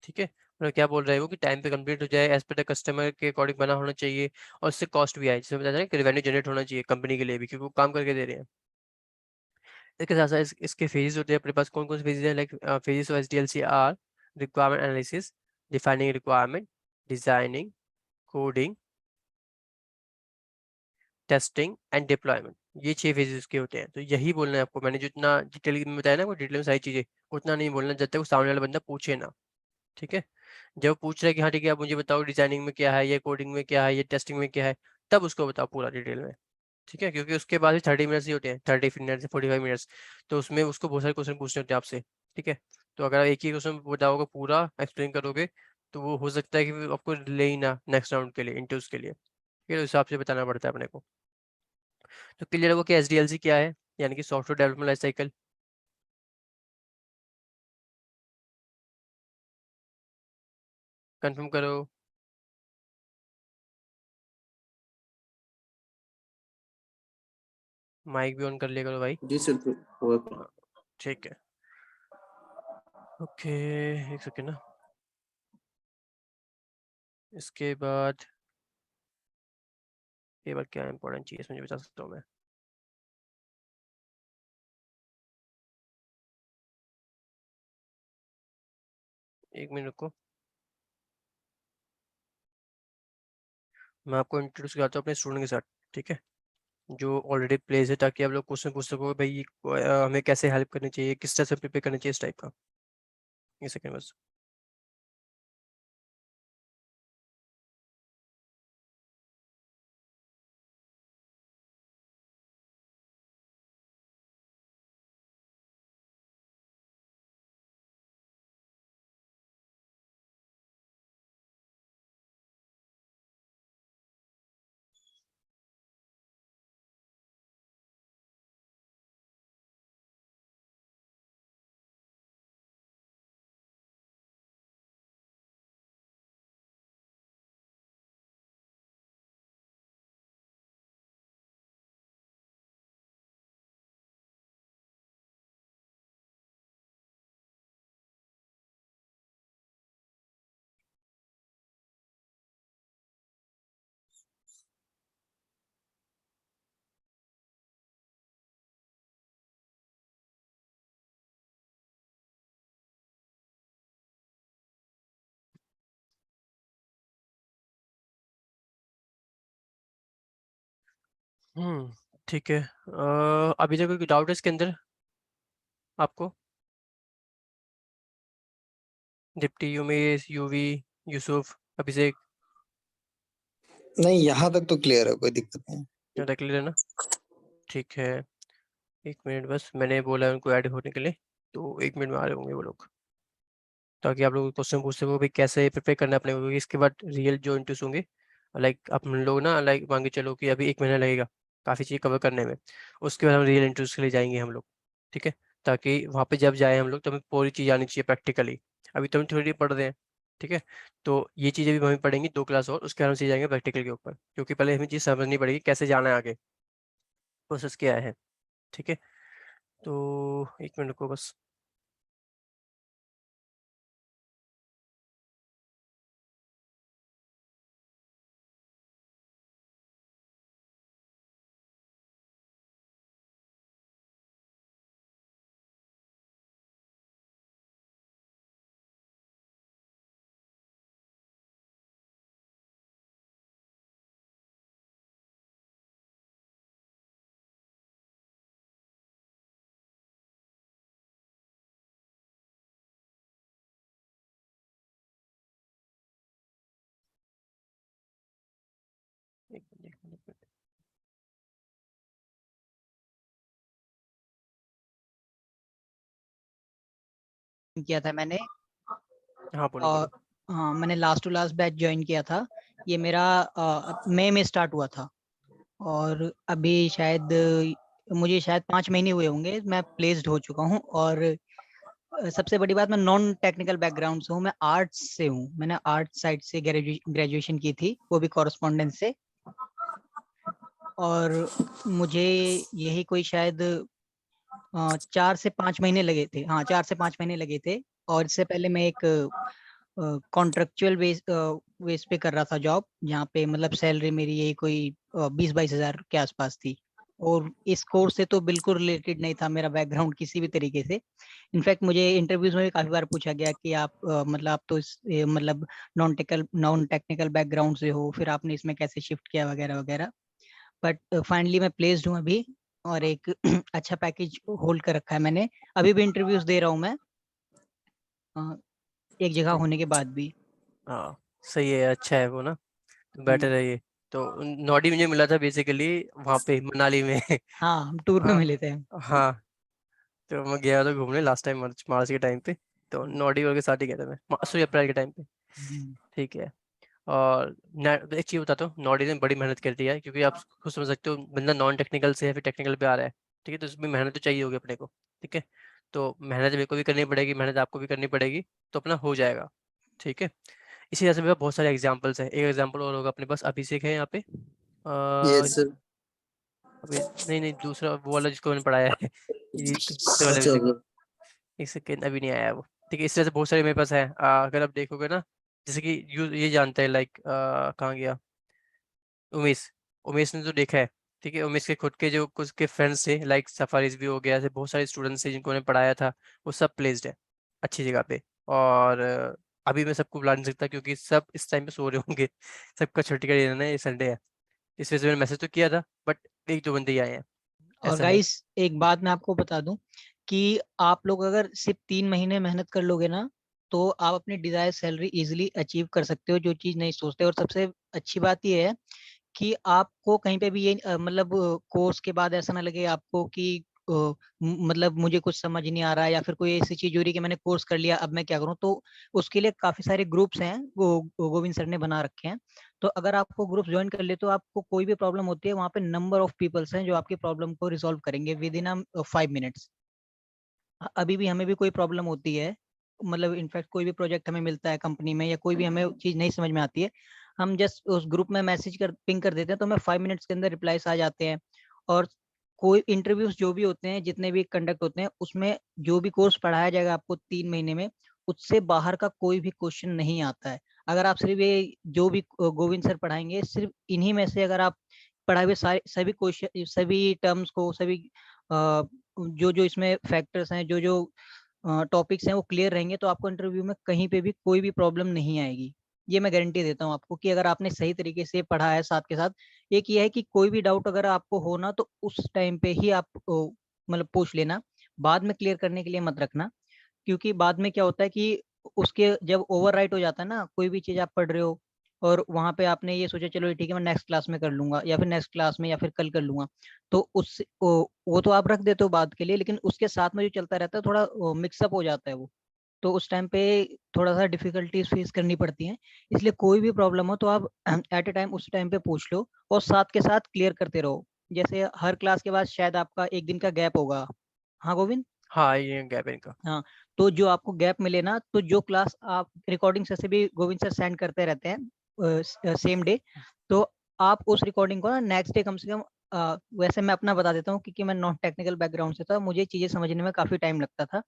ठीक है। मतलब क्या बोल रहे हो कि time पे complete हो जाए, एज पर द कस्टमर के अकॉर्डिंग बना होना चाहिए, और इससे कॉस्ट भी आए, जिसमें बताया ना कि रेवेन्यू जनरेट होना चाहिए कंपनी के लिए भी, क्योंकि वो काम करके दे रहे हैं। इसके साथ साथ इसके फेजेस होते हैं अपने पास, कौन कौन से फेजेस हैं, like phases of SDLC are requirement analysis, defining requirement, designing, coding, testing and deployment, ये 6 फेजेस के होते हैं। तो यही बोलना है आपको, मैंने जितना डिटेल में बताया ना, वो डिटेल में सारी चीजें, उतना नहीं बोलना जब तक वो सामने वाला बंदा पूछे ना। ठीक है, जब वो पूछ रहा है कि हाँ ठीक है आप मुझे बताओ डिजाइनिंग में क्या है, ये कोडिंग में क्या है, ये टेस्टिंग में क्या है, तब उसको बताओ पूरा डिटेल में। ठीक है, क्योंकि उसके बाद भी 30 मिनट्स ही होते हैं, 30 मिनट्स 45 मिनट्स, तो उसमें उसको बहुत सारे क्वेश्चन पूछने होते हैं आपसे। ठीक है, तो अगर आप एक ही क्वेश्चन बताओगे पूरा एक्सप्लेन करोगे, तो वो हो सकता है कि फिर आपको ले ही ना नेक्स्ट राउंड के लिए, इंटरव्यूज के लिए। ठीक है, तो उस हिसाब से बताना पड़ता है अपने को। तो क्लियर है वो कि SDLC क्या है, यानी कि software development life cycle. Confirm करो। माइक भी ऑन कर लिया करो भाई। जी सर, तो हुआ। ठीक है, ओके, एक सेकेंड ना। इसके बाद ये बार क्या इंपॉर्टेंट चीज मुझे बता सकता हूँ मैं। एक मिनट रुको, मैं आपको इंट्रोड्यूस करता हूँ अपने स्टूडेंट के साथ। ठीक है, जो ऑलरेडी प्लेस है, ताकि आप लोग क्वेश्चन पूछ सको भाई हमें कैसे हेल्प करनी चाहिए, किस तरह से प्रिपेयर करनी चाहिए, इस टाइप का। एक सेकेंड बस। ठीक है, अभी तक कोई डाउट है इसके अंदर आपको? डिप्टी, उमेश, यूवी, यूसुफ, अभिषेक, नहीं, यहाँ तक तो क्लियर है, कोई दिक्कत नहीं। ज़्यादा क्लियर है ना? ठीक है, एक मिनट बस, मैंने बोला है उनको ऐड होने के लिए, तो 1 मिनट में आ रहे होंगे वो लोग, ताकि आप लोग क्वेश्चन पूछ सको भाई कैसे प्रिपेयर करना है अपने को, क्योंकि इसके बाद रियल जो इंटरव्यूज होंगे, लाइक अपन लोग ना, लाइक मान के चलो कि अभी 1 महीना लगेगा काफ़ी चीज़ कवर करने में, उसके बाद हम रियल इंटरव्यूज के लिए जाएंगे हम लोग। ठीक है, ताकि वहाँ पे जब जाए हम लोग तो हमें पूरी चीज़ आनी चाहिए प्रैक्टिकली। अभी तो हम थोड़ी पढ़ रहे हैं। ठीक है, तो ये चीज़ें भी हमें पढ़ेंगी 2 क्लास और, उसके बाद हम सीधे जाएंगे प्रैक्टिकल के ऊपर, क्योंकि पहले हमें चीज़ समझनी पड़ेगी कैसे जाना है आगे, प्रोसेस क्या है। ठीक है, तो 1 मिनट को बस। एक मिनट, एक मिनट, एक मिनट। किया था मैंने, हाँ बोलो और बोलो। हाँ मैंने last to last batch join किया था। ये मेरा मई में स्टार्ट हुआ था, और अभी शायद मुझे शायद 5 महीने हुए होंगे, मैं प्लेस्ड हो चुका हूँ। और सबसे बड़ी बात, मैं नॉन टेक्निकल बैकग्राउंड से हूँ, मैं आर्ट्स से हूँ। मैंने आर्ट साइड से ग्रेजुएशन की थी, वो भी कॉरेस्पॉन्डेंस से। और मुझे यही कोई शायद 4 से 5 महीने लगे थे, हाँ 4 से 5 महीने लगे थे। और इससे पहले मैं एक कॉन्ट्रेक्चुअल बेस पे कर रहा था जॉब, जहाँ पे मतलब सैलरी मेरी यही कोई 20-22 हज़ार के आसपास थी। और इस कोर्स से तो बिल्कुल रिलेटेड नहीं था मेरा बैकग्राउंड किसी भी तरीके से। इनफैक्ट मुझे इंटरव्यूज में भी काफी बार पूछा गया कि आप मतलब आप तो मतलब नॉन टेक्निकल बैकग्राउंड से हो, फिर आपने इसमें कैसे शिफ्ट किया वगैरह वगैरह। बट फाइनली मैं प्लेस्ड हूँ अभी, और एक अच्छा पैकेज होल्ड कर रखा है मैंने। अभी भी इंटरव्यूज दे रहा हूँ मैं, एक जगह होने के बाद भी। हाँ सही है, अच्छा है वो ना, बेटर हम्म, है ये। तो नॉडी मुझे मिला था बेसिकली वहाँ पे मनाली में। हाँ हम टूर में हाँ मिले थे हम। हाँ, तो मैं गया था घूमने लास्ट टाइम मार्च के टाइम पे, तो नॉडी के साथ ही गया था मैं, सॉरी अप्रैल के टाइम पे। हम्म, ठीक है। और एक चीज़ बताता हूँ, नॉडी ने बड़ी मेहनत कर दी है, क्योंकि आप खुद समझ सकते हो बंदा नॉन टेक्निकल से है फिर टेक्निकल पे आ रहा है, ठीक है, तो उसमें मेहनत तो चाहिए होगी अपने को। ठीक है, तो मेहनत मेरे को भी करनी पड़ेगी, मेहनत आपको भी करनी पड़ेगी, तो अपना हो जाएगा। ठीक है, इसी तरह से मेरे पास बहुत सारे एग्जाम्पल्स हैं। एक एग्जाम्पल और होगा अपने पास, अभिषेक है यहाँ पे। Yes sir. अभी नहीं नहीं, दूसरा वो वाला जिसको मैंने पढ़ाया है, ये दूसरे वाले अच्छा अभिषेक। वो। एक सेकेंड, अभी नहीं आया वो। ठीक है, इस तरह से बहुत सारे मेरे पास है। अगर आप देखोगे ना, जैसे कि ये जानते हैं, लाइक कहाँ गया उमेश, उमेश ने तो देखा है। ठीक है, उमेश के खुद के जो कुछ के फ्रेंड्स थे, लाइक सफारीज भी हो गया, ऐसे बहुत सारे स्टूडेंट्स थे जिनको उन्हें पढ़ाया था, वो सब प्लेस्ड है अच्छी जगह पे। और अभी मैं सबको बुला नहीं सकता क्योंकि सब इस टाइम पे सो रहे होंगे, सबका छुट्टी का दिन है, ये संडे है, इस वजह से मैंने मैसेज तो किया था, बट एक दो बंदे ही आए हैं, और ऐसा है। गाइस एक बात मैं आपको बता दूं कि आप लोग अगर सिर्फ 3 महीने मेहनत कर लोगे ना, तो आप अपनी डिजायर सैलरी इजीली अचीव कर सकते हो, जो चीज नहीं सोचते। और सबसे अच्छी बात ये है कि आपको कहीं पे भी ये मतलब कोर्स के बाद ऐसा ना लगे आपको कि मतलब मुझे कुछ समझ नहीं आ रहा है, या फिर कोई ऐसी चीज हो रही है कि मैंने कोर्स कर लिया अब मैं क्या करूं। तो उसके लिए काफी सारे ग्रुप्स हैं, वो गोविंद सर ने बना रखे हैं। तो अगर आपको ग्रुप ज्वाइन कर ले, तो आपको कोई भी प्रॉब्लम होती है, वहाँ पे नंबर ऑफ पीपल्स हैं जो आपकी प्रॉब्लम को रिजॉल्व करेंगे विद इन 5 मिनट्स। अभी भी हमें भी कोई प्रॉब्लम होती है, मतलब इनफैक्ट कोई भी प्रोजेक्ट हमें मिलता है कंपनी में, या कोई भी हमें चीज नहीं समझ में आती है, हम जस्ट उस ग्रुप में मैसेज कर पिंग कर देते हैं, तो हमें 5 मिनट्स के अंदर रिप्लाईस आ जाते हैं। और कोई इंटरव्यूज जो भी होते हैं, जितने भी कंडक्ट होते हैं, उसमें जो भी कोर्स पढ़ाया जाएगा आपको 3 महीने में, उससे बाहर का कोई भी क्वेश्चन नहीं आता है। अगर आप सिर्फ ये जो भी गोविंद सर पढ़ाएंगे, सिर्फ इन्हीं में से अगर आप पढ़ाए हुए सारे सभी क्वेश्चन, सभी टर्म्स को, सभी जो जो इसमें फैक्टर्स हैं, जो जो टॉपिक्स हैं, वो क्लियर रहेंगे, तो आपको इंटरव्यू में कहीं पे भी कोई भी प्रॉब्लम नहीं आएगी। ये मैं गारंटी देता हूँ आपको कि अगर आपने सही तरीके से पढ़ा है साथ के साथ। एक ये है कि कोई भी डाउट अगर आपको हो ना, तो उस टाइम पे ही आप मतलब पूछ लेना, बाद में क्लियर करने के लिए मत रखना। क्योंकि बाद में क्या होता है कि उसके जब ओवर राइट हो जाता है ना, कोई भी चीज आप पढ़ रहे हो और वहां पे आपने ये सोचा चलो ठीक है मैं नेक्स्ट क्लास में कर लूंगा, या फिर नेक्स्ट क्लास में, या फिर कल कर लूंगा, तो उस वो तो आप रख देते हो बात के लिए, लेकिन उसके साथ में जो चलता रहता है थोड़ा मिक्सअप हो जाता है वो। तो उस टाइम पे थोड़ा सा डिफिकल्टीज फेस करनी पड़ती हैं। इसलिए कोई भी प्रॉब्लम हो तो आप एट ए टाइम उस टाइम पे पूछ लो, और साथ के साथ क्लियर करते रहो। जैसे हर क्लास के बाद शायद आपका एक दिन का गैप होगा। हाँ गोविंद। हाँ ये गैप है इनका। हाँ, तो जो आपको गैप मिले ना, तो जो क्लास आप रिकॉर्डिंग से भी गोविंद सर सेंड करते रहते हैं सेम डे, तो आप उस रिकॉर्डिंग को ना नेक्स्ट डे कम से कम वैसे मैं अपना बता देता हूँ, क्योंकि मैं नॉन टेक्निकल बैकग्राउंड से था, मुझे चीजें समझने में काफी टाइम लगता था।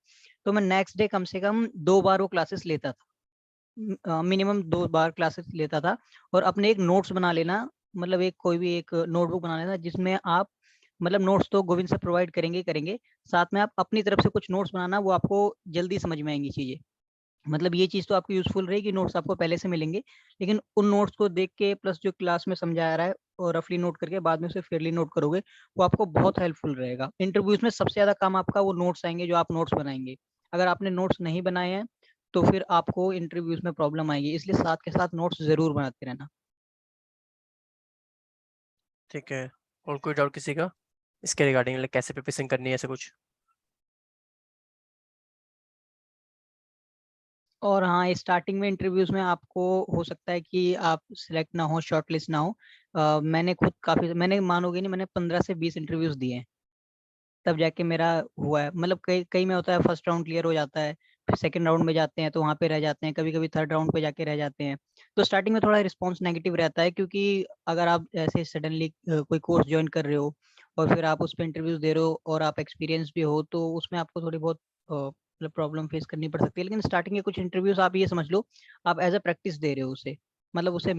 तो मैं नेक्स्ट डे कम से कम 2 बार वो क्लासेस लेता था, मिनिमम 2 बार क्लासेस लेता था। और अपने एक नोट्स बना लेना, मतलब एक कोई भी एक नोटबुक बना लेना, जिसमें आप मतलब नोट्स तो गोविंद सर प्रोवाइड करेंगे ही करेंगे, साथ में आप अपनी तरफ से कुछ नोट्स बनाना, वो आपको जल्दी समझ में आएंगी चीजें। मतलब ये चीज तो आपको यूजफुल रहेगी, नोट्स आपको पहले से मिलेंगे, लेकिन उन नोट्स को देख के प्लस जो क्लास में समझाया रहा है और रफली नोट करके बाद में उसे फेयरली नोट करोगे, वो आपको बहुत हेल्पफुल रहेगा। इंटरव्यूज में सबसे ज्यादा काम आपका वो नोट्स आएंगे जो आप नोट्स बनाएंगे। अगर आपने नोट्स नहीं बनाए हैं, तो फिर आपको इंटरव्यूज में प्रॉब्लम आएगी, इसलिए साथ के साथ नोट्स जरूर बनाते रहना। ठीक है, और कोई डाउट किसी का इसके रिगार्डिंग, लाइक कैसे प्रिपरेशन करनी है, ऐसा कुछ? और हाँ, स्टार्टिंग में इंटरव्यूज में आपको हो सकता है कि आप सिलेक्ट ना हो, शॉर्टलिस्ट ना हो। मैंने खुद काफी, मैंने मानोगे नहीं, मैंने 15 से 20 इंटरव्यूज दिए हैं, तब जाके मेरा हुआ है। मतलब कई कई में होता है फर्स्ट राउंड क्लियर हो जाता है, फिर सेकंड राउंड में जाते हैं तो वहाँ पे रह जाते हैं, कभी कभी थर्ड राउंड पे जाके रह जाते हैं। तो स्टार्टिंग में थोड़ा रिस्पॉन्स नेगेटिव रहता है, क्योंकि अगर आप ऐसे सडनली कोई कोर्स ज्वाइन कर रहे हो और फिर आप उस पर इंटरव्यूज दे रहे हो और आप एक्सपीरियंस भी हो, तो उसमें आपको थोड़ी बहुत मतलब प्रॉब्लम फेस करनी पड़ सकती है। लेकिन स्टार्टिंग के कुछ इंटरव्यूज आप ये समझ लो, आप एज अ प्रैक्टिस दे रहे हो उसे, मतलब उसे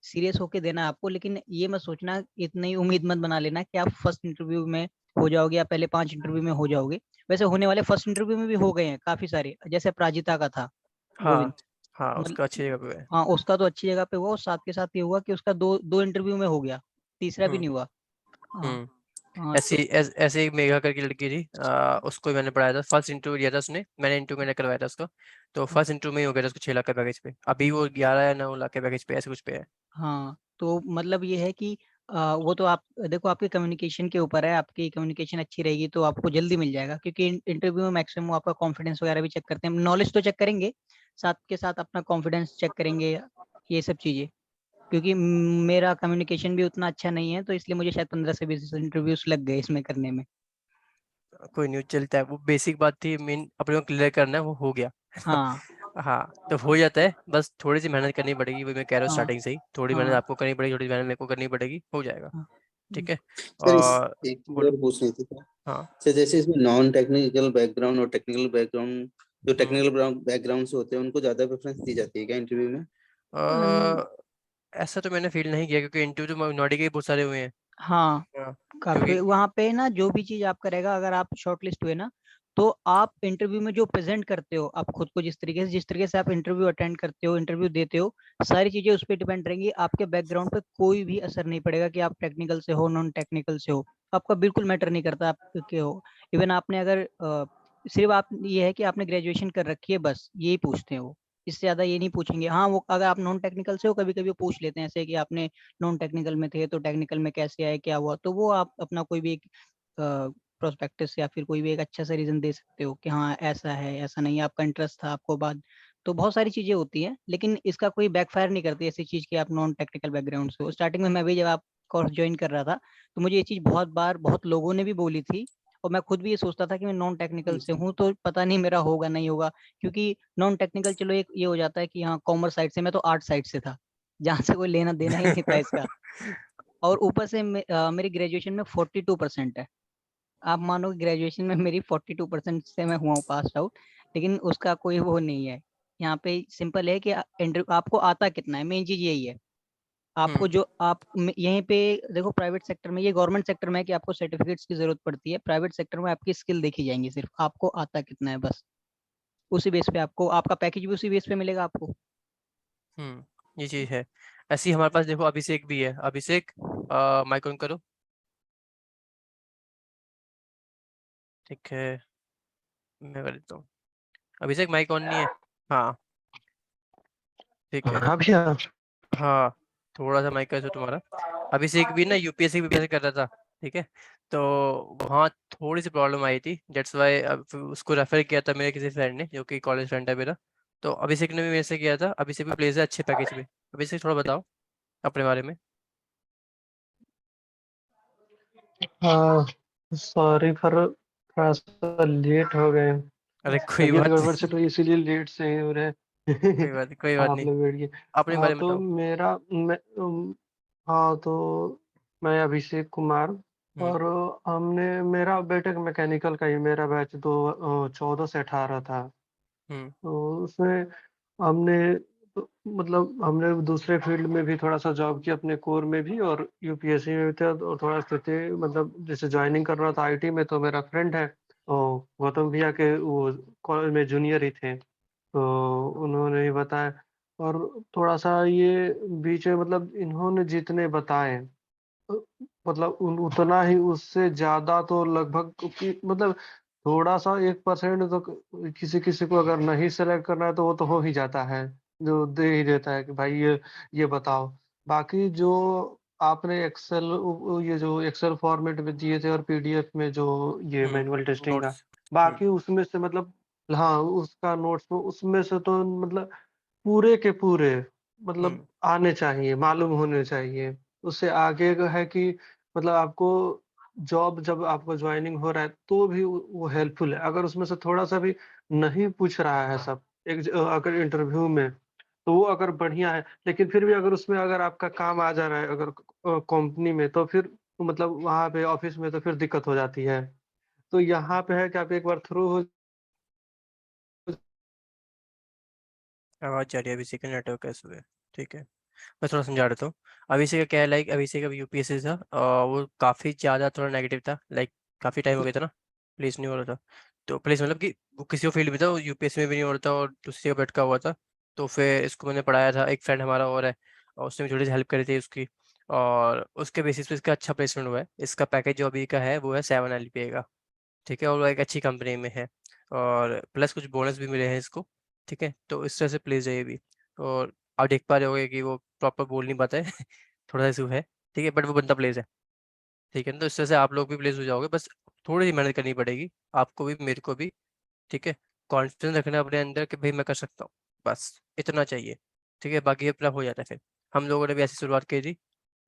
सीरियस होके देना है आपको। लेकिन ये मत सोचना, इतनी उम्मीद मत बना लेना कि आप फर्स्ट इंटरव्यू में हो जाओगे या पहले 5 इंटरव्यू में हो जाओगे। वैसे होने वाले फर्स्ट इंटरव्यू में भी हो गए हैं काफी सारे, जैसे प्राजिता का था गोविंद। हाँ हाँ, मतलब उसका अच्छी जगह पे है। हाँ, उसका तो अच्छी जगह पे हुआ, और साथ के साथ ये हुआ कि उसका दो दो इंटरव्यू में हो गया, तीसरा भी हम्म, नहीं हुआ। हाँ हाँ ऐसे ऐसे एक मेघा करके लड़की थी, उसको भी मैंने पढ़ाया था। फर्स्ट इंटरव्यू दिया था उसने, मैंने इंटरव्यू मैंने करवाया था उसको। तो फर्स्ट इंटरव्यू में ही हो गया था उसको 6 लाख का पैकेज पे। अभी वो 11 या 9 लाख के पैकेज पे ऐसे कुछ पे है। हाँ, तो मतलब ये है कि वो तो आप देखो, आपके कम्युनिकेशन के ऊपर है। आपकी कम्युनिकेशन अच्छी रहेगी तो आपको जल्दी मिल जाएगा, क्योंकि इंटरव्यू में मैक्सिमम आपका कॉन्फिडेंस वगैरह भी चेक करते हैं। नॉलेज तो चेक करेंगे, साथ के साथ अपना कॉन्फिडेंस चेक करेंगे, ये सब चीजें। क्योंकि मेरा कम्युनिकेशन भी उतना अच्छा नहीं है, तो इसलिए मुझे शायद 15 से 20 इंटरव्यूज लग गए इसमें करने में। कोई नहीं, चलता है। वो बेसिक बात थी, मेन अपने को क्लियर करना है, वो हो गया। हाँ हाँ, तो हो जाता है। बस थोड़ी सी मेहनत करनी पड़ेगी, वही मैं कह रहा हूँ हाँ स्टार्टिंग से ही। थोड़ी मेहनत हाँ आपको करनी पड़ेगी, थोड़ी मेहनत मेरे को करनी पड़ेगी, हो जाएगा। हाँ। ठीक है। सर इस और एक चीज बोलो। और पूछनी थी सर। हाँ। सर जैसे इसमें नॉन टेक्निकल बैकग्राउंड और टेक्निकल बैकग्राउंड, जो हम्म। टेक्निकल बैकग्राउंड से होते हैं उनको ज्यादा प्रेफरेंस दी जाती है क्या इंटरव्यू में? अन- ऐसा तो मैंने फील नहीं किया, क्योंकि इंटरव्यू तो नॉडी के ही बहुत सारे हुए हैं। हाँ, हाँ, काफी क्योंकि वहां पे ना, जो भी चीज आप करेगा, अगर आप शॉर्टलिस्ट हुए ना, तो आप इंटरव्यू में जो प्रेजेंट करते हो, आप खुद को जिस तरीके से आप इंटरव्यू अटेंड करते हो, इंटरव्यू देते हो, सारी चीजें उस पर डिपेंड रहेंगी। आपके बैकग्राउंड पे कोई भी असर नहीं पड़ेगा कि आप टेक्निकल से हो, नॉन टेक्निकल से हो। आपका बिल्कुल मैटर नहीं करता आप के हो। इवन आपने अगर सिर्फ आप, ये है कि आपने ग्रेजुएशन कर रखी है, बस यही पूछते हैं वो। इससे ज्यादा ये नहीं पूछेंगे। हाँ, वो अगर आप नॉन टेक्निकल से हो, कभी कभी वो पूछ लेते हैं ऐसे कि आपने नॉन टेक्निकल में थे तो टेक्निकल में कैसे आए, क्या हुआ, तो वो आप अपना कोई भी एक प्रोस्पेक्टस या फिर कोई भी एक अच्छा सा रीजन दे सकते हो कि हाँ ऐसा है, ऐसा नहीं है, आपका इंटरेस्ट था आपको बाद। तो बहुत सारी चीजें होती हैं, लेकिन इसका कोई बैकफायर नहीं करती ऐसी चीज कि आप नॉन टेक्निकल बैकग्राउंड से हो। स्टार्टिंग में मैं भी, जब आप कोर्स ज्वाइन कर रहा था, तो मुझे ये चीज बहुत बार बहुत लोगों ने भी बोली थी, और मैं खुद भी ये सोचता था कि मैं नॉन टेक्निकल से हूँ तो पता नहीं मेरा होगा नहीं होगा। क्योंकि नॉन टेक्निकल, चलो एक ये हो जाता है कि हाँ कॉमर्स साइड से, मैं तो आर्ट साइड से था, जहाँ से कोई लेना देना ही नहीं था इसका। और ऊपर से मेरी ग्रेजुएशन में 42% है। आप मानो ग्रेजुएशन में मेरी 42% से मैं हुआ हूँ पास आउट, लेकिन उसका कोई वो नहीं है। यहाँ पे सिंपल है कि आपको आता कितना है, मेन चीज यही है। आपको जो आप यहीं पे देखो, प्राइवेट सेक्टर में, ये गवर्नमेंट सेक्टर में है कि आपको सर्टिफिकेट्स की जरूरत पड़ती है, प्राइवेट सेक्टर में आपकी स्किल देखी जाएंगी, सिर्फ आपको आता कितना है बस। उसी बेस पे आपको आपका पैकेज भी उसी बेस पे मिलेगा आपको। ये चीज है। ऐसे ही हमारे पास देखो अभिषेक भी है। अभिषेक, माइक ऑन करो। ठीक है, मैं कर देता हूँ। अभिषेक, माइक ऑन नहीं है। हाँ, ठीक है। हाँ भैया। हाँ, थोड़ा सा माइक का इशू तुम्हारा। अभिषेक भी ना यूपीएससी भी कर रहा था। ठीक है। तो वहाँ थोड़ी सी प्रॉब्लम आई थी, डेट्स वाई उसको रेफर किया था मेरे किसी फ्रेंड ने, जो कि कॉलेज फ्रेंड है मेरा। तो अभिषेक ने भी मेरे से किया था। अभिषेक भी प्लेस है अच्छे पैकेज में। अभिषेक, थोड़ा बताओ अपने बारे में। हाँ, सॉरी फॉर थोड़ा सा लेट हो गए। अरे कोई तबीयत बात गड़बड़ से नहीं। तो इसीलिए लेट से ही हो रहे हैं। कोई बात नहीं, कोई बात आप नहीं। लोग बैठ गए। अपने हाँ बारे में तो बताओ। हाँ तो मैं अभिषेक कुमार। हम्म। और मेरा बेटेक मैकेनिकल का ही, मेरा बैच 14 से 18 था। हम्म। तो उसमें हमने मतलब हमने दूसरे फील्ड में भी थोड़ा सा जॉब किया, अपने कोर में भी और यूपीएससी में भी थे। और थोड़ा स्थिति मतलब जैसे ज्वाइनिंग कर रहा था आईटी में, तो मेरा फ्रेंड है और गौतम भैया के वो कॉलेज में जूनियर ही थे, तो उन्होंने ही बताया। और थोड़ा सा ये बीच में मतलब इन्होंने जितने बताए, मतलब उतना ही उससे ज्यादा तो लगभग मतलब थोड़ा सा 1% तो किसी किसी को अगर नहीं सेलेक्ट करना है तो वो तो हो ही जाता है, जो दे ही देता है कि भाई ये बताओ। बाकी जो आपने एक्सेल, ये जो एक्सेल फॉर्मेट में दिए थे और पीडीएफ में जो ये मैनुअल टेस्टिंग का, नोट्स। हम्म। बाकी उसमें से मतलब हाँ उसका नोट्स उसमें से तो मतलब पूरे के पूरे मतलब हम्म। आने चाहिए, मालूम होने चाहिए। उससे आगे का है कि मतलब आपको जॉब जब आपको ज्वाइनिंग हो रहा है तो भी वो हेल्पफुल है। अगर उसमें से थोड़ा सा भी नहीं पूछ रहा है सब अगर इंटरव्यू में, तो वो अगर बढ़िया है, लेकिन फिर भी अगर उसमें अगर आपका काम आ जा रहा है अगर कंपनी में, तो फिर मतलब वहां पे ऑफिस में तो फिर दिक्कत हो जाती है। तो यहाँ पे है कि आप एक बार थ्रू हो। आवाज जा रही है अभिषेक का, नेटवर्क कैसे हुए। ठीक है, मैं थोड़ा समझा देता हूँ। अभिषेक का क्या है, लाइक अभिषेक अभी यूपीएससी था, वो काफ़ी ज़्यादा थोड़ा नेगेटिव था। लाइक काफ़ी टाइम हो गया था ना, प्लेस नहीं हो रहा था। तो प्लेस मतलब कि वो किसी फील्ड में था, वो यूपीएससी में भी नहीं हो रहा था और दूसरी जगह भटका हुआ था। तो फिर इसको मैंने पढ़ाया था, एक फ्रेंड हमारा और है, और उसने भी थोड़ी सी हेल्प करी थी उसकी। और उसके बेसिस पे इसका अच्छा प्लेसमेंट हुआ है। इसका पैकेज जो अभी का है वो है 7 LPA का, ठीक है, और वो एक अच्छी कंपनी में है और प्लस कुछ बोनस भी मिले हैं इसको, ठीक है। तो इस तरह से प्लेस है ये भी। और आप देख पा रहे होगे कि वो प्रॉपर बोल नहीं पाता है थोड़ा सा इशू है, ठीक है, बट वो बंदा प्लेस है, ठीक है। तो इस तरह से आप लोग भी प्लेस हो जाओगे, बस थोड़ी सी मेहनत करनी पड़ेगी आपको भी मेरे को भी, ठीक है। कॉन्फिडेंस रखना अपने अंदर कि भाई मैं कर सकता हूँ, बस इतना चाहिए, ठीक है। बाकी अपना हो जाता है फिर। हम लोगों ने भी ऐसी शुरुआत की थी,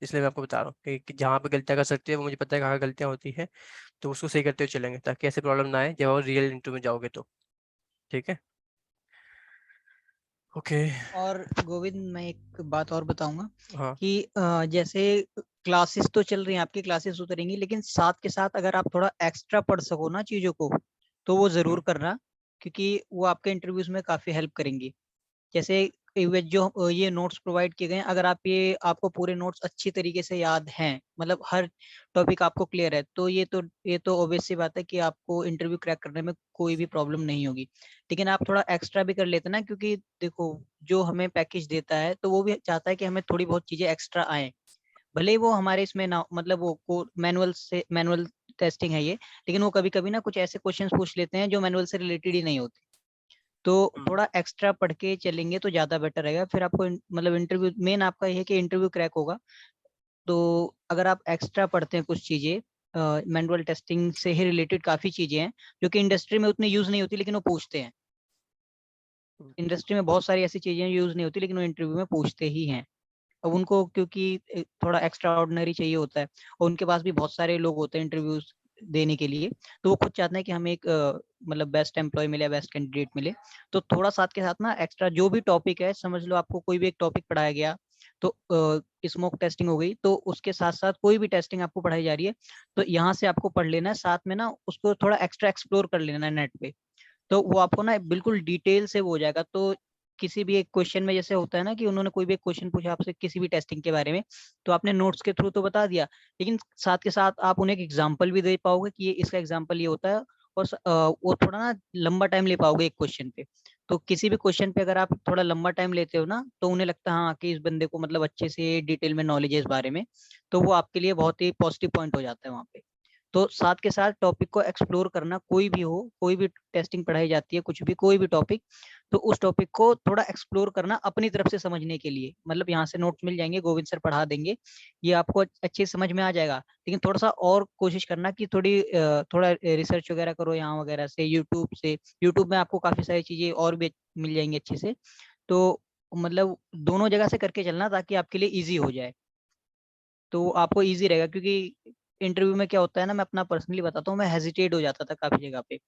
इसलिए मैं आपको बता रहा हूँ कि जहाँ पे गलतियाँ कर सकते हैं वो मुझे पता है कहाँ गलतियाँ होती है, तो उसको सही करते हुए चलेंगे ताकि ऐसे प्रॉब्लम ना आए जब आप रियल इंटरव्यू में जाओगे तो, ठीक है। ओके। और गोविंद मैं एक बात और बताऊंगा हाँ। कि जैसे क्लासेस तो चल रही हैं, आपकी क्लासेस उतरेंगी, लेकिन साथ के साथ अगर आप थोड़ा एक्स्ट्रा पढ़ सको ना चीजों को, तो वो जरूर करना, क्योंकि वो आपके इंटरव्यूज में काफी हेल्प करेंगी। जैसे जो ये नोट्स प्रोवाइड किए गए हैं, अगर आपको पूरे नोट्स अच्छी तरीके से याद हैं, मतलब हर टॉपिक आपको क्लियर है, तो ये तो ऑब्वियस सी बात है कि आपको इंटरव्यू क्रैक करने में कोई भी प्रॉब्लम नहीं होगी। लेकिन आप थोड़ा एक्स्ट्रा भी कर लेते ना, क्योंकि देखो जो हमें पैकेज देता है तो वो भी चाहता है कि हमें थोड़ी बहुत चीजें एक्स्ट्रा आए, भले ही वो हमारे इसमें ना, मतलब वो मैनुअल टेस्टिंग है ये, लेकिन वो कभी कभी ना कुछ ऐसे क्वेश्चंस पूछ लेते हैं जो मैनुअल से रिलेटेड ही नहीं होते। तो थोड़ा एक्स्ट्रा पढ़ के चलेंगे तो ज्यादा बेटर रहेगा। फिर आपको मतलब इंटरव्यू मेन आपका ये है कि इंटरव्यू क्रैक होगा। तो अगर आप एक्स्ट्रा पढ़ते हैं कुछ चीजें, मैनुअल टेस्टिंग से ही रिलेटेड काफी चीजें हैं जो कि इंडस्ट्री में उतनी यूज नहीं होती, लेकिन वो पूछते हैं। इंडस्ट्री में बहुत सारी ऐसी चीजें यूज नहीं होती, लेकिन वो इंटरव्यू में पूछते ही हैं। अब उनको क्योंकि थोड़ा एक्स्ट्रा ऑर्डिनरी चाहिए होता है, और उनके पास भी बहुत सारे लोग होते हैं इंटरव्यूज देने के लिए, तो वो खुद चाहते हैं कि हमें एक मतलब बेस्ट एम्प्लॉय मिले, बेस्ट कैंडिडेट मिले। तो थोड़ा साथ के साथ ना एक्स्ट्रा जो भी टॉपिक है, समझ लो आपको कोई भी एक टॉपिक पढ़ाया गया, तो स्मोक टेस्टिंग हो गई, तो उसके साथ साथ कोई भी टेस्टिंग आपको पढ़ाई जा रही है, तो यहाँ से आपको पढ़ लेना है, साथ में ना उसको थोड़ा एक्स्ट्रा एक्सप्लोर कर लेना है नेट पे। तो वो आपको ना बिल्कुल डिटेल से वो हो जाएगा। तो किसी भी एक क्वेश्चन में जैसे होता है ना कि उन्होंने कोई भी एक क्वेश्चन पूछा आपसे किसी भी टेस्टिंग के बारे में, तो आपने नोट्स के थ्रू तो बता दिया, लेकिन साथ के साथ आप उन्हें एक एग्जांपल भी दे पाओगे कि ये इसका एग्जांपल ये होता है, और वो थोड़ा ना लंबा टाइम ले पाओगे एक क्वेश्चन पे। तो किसी भी क्वेश्चन पे अगर आप थोड़ा लंबा टाइम लेते हो ना, तो उन्हें लगता है हाँ कि इस बंदे को मतलब अच्छे से डिटेल में नॉलेज है इस बारे में, तो वो आपके लिए बहुत ही पॉजिटिव पॉइंट हो जाता है वहाँ पे। तो साथ के साथ टॉपिक को एक्सप्लोर करना, कोई भी हो, कोई भी टेस्टिंग पढ़ाई जाती है, कुछ भी कोई भी टॉपिक, तो उस टॉपिक को थोड़ा एक्सप्लोर करना अपनी तरफ से समझने के लिए। मतलब यहाँ से नोट्स मिल जाएंगे, गोविंद सर पढ़ा देंगे, ये आपको अच्छे समझ में आ जाएगा, लेकिन थोड़ा सा और कोशिश करना कि थोड़ा रिसर्च वगैरह करो यहाँ वगैरह से, यूट्यूब में आपको काफी सारी चीजें और भी मिल जाएंगी अच्छे से। तो मतलब दोनों जगह से करके चलना ताकि आपके लिए ईजी हो जाए, तो आपको ईजी रहेगा। क्योंकि इंटरव्यू में क्या होता है ना, मैं अपना पर्सनली बताता हूँ, मैं हेजिटेट हो जाता था काफी जगह पे।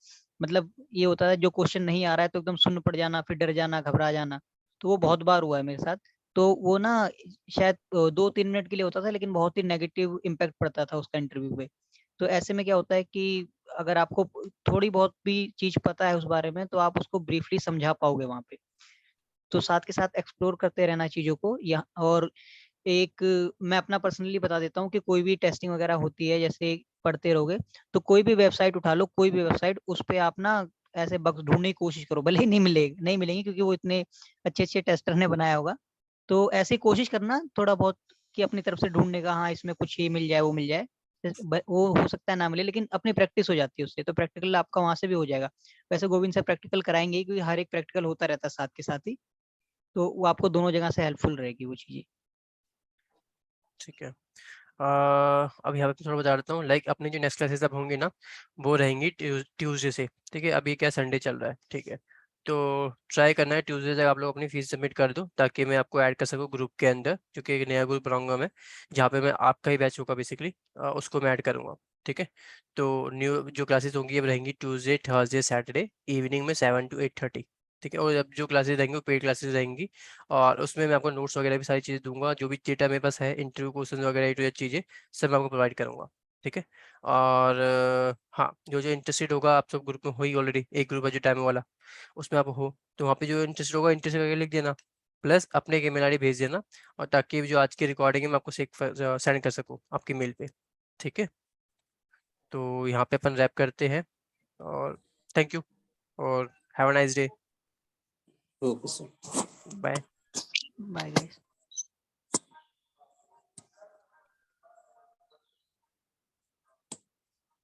मतलब ये होता है जो क्वेश्चन नहीं आ रहा है तो एकदम सुन्न पड़ जाना, फिर डर जाना, घबरा जाना। तो वो बहुत बार हुआ है मेरे साथ। तो वो ना शायद 2-3 मिनट के लिए होता था, लेकिन बहुत ही नेगेटिव इम्पैक्ट पड़ता था उसका इंटरव्यू पे। तो ऐसे में क्या होता है कि अगर आपको थोड़ी बहुत भी चीज पता है उस बारे में, तो आप उसको ब्रीफली समझा पाओगे वहां पे। तो साथ के साथ एक्सप्लोर करते रहना चीजों को। या और एक मैं अपना पर्सनली बता देता हूँ कि कोई भी टेस्टिंग वगैरह होती है, जैसे पढ़ते रहोगे, तो कोई भी वेबसाइट उठा लो, कोई भी वेबसाइट, उस पे आप ना ऐसे बग्स ढूंढने की कोशिश करो, भले ही नहीं मिलेंगे क्योंकि वो इतने अच्छे अच्छे टेस्टर ने बनाया होगा। तो ऐसी कोशिश करना थोड़ा बहुत कि अपनी तरफ से ढूंढने का, हाँ इसमें कुछ ये मिल जाए वो मिल जाए। वो हो सकता है ना मिले, लेकिन अपनी प्रैक्टिस हो जाती है उससे, तो प्रैक्टिकल आपका वहां से भी हो जाएगा। वैसे गोविंद सर प्रैक्टिकल कराएंगे ही, क्योंकि हर एक प्रैक्टिकल होता रहता है साथ के साथ ही, तो वो आपको दोनों जगह से हेल्पफुल रहेगी वो चीजें। ठीक है। अब यहाँ पे थोड़ा बता देता हूँ, लाइक अपनी जो नेक्स्ट क्लासेस अब होंगी ना, वो रहेंगी ट्यूसडे से, ठीक है। अभी क्या संडे चल रहा है, ठीक है। तो ट्राई करना है ट्यूसडे तक आप लोग अपनी फीस सबमिट कर दो, ताकि मैं आपको ऐड कर सकूँ ग्रुप के अंदर, क्योंकि एक नया ग्रुप बनाऊंगा मैं, जहाँ पे मैं आपका ही बैच होगा बेसिकली, उसको मैं ऐड करूँगा, ठीक है। तो न्यू जो क्लासेस होंगी अब रहेंगी ट्यूसडे, थर्सडे, सैटरडे इवनिंग में 7 to 8:30, ठीक है। और अब जो क्लासेस रहेंगी वो पेड क्लासेस रहेंगी, और उसमें मैं आपको नोट्स वगैरह भी सारी चीज़ें दूंगा, जो भी डेटा मेरे पास है, इंटरव्यू क्वेश्चन वगैरह तो ये चीज़ें सब मैं आपको प्रोवाइड करूँगा, ठीक है। और हाँ, जो जो इंटरेस्टेड होगा, आप सब ग्रुप में हो ही ऑलरेडी, एक ग्रुप है जो टाइम वाला, उसमें आप हो, तो वहाँ पे जो इंटरेस्टेड होगा इंटरेस्ट करके लिख देना, प्लस अपने एक ईमेल आईडी भेज देना, और ताकि जो आज की रिकॉर्डिंग है मैं आपको सेंड कर सकूँ आपकी मेल पे, ठीक है। तो यहाँ पे अपन रैप करते हैं, और थैंक यू, और have a nice day, okay sir. Bye. Bye guys.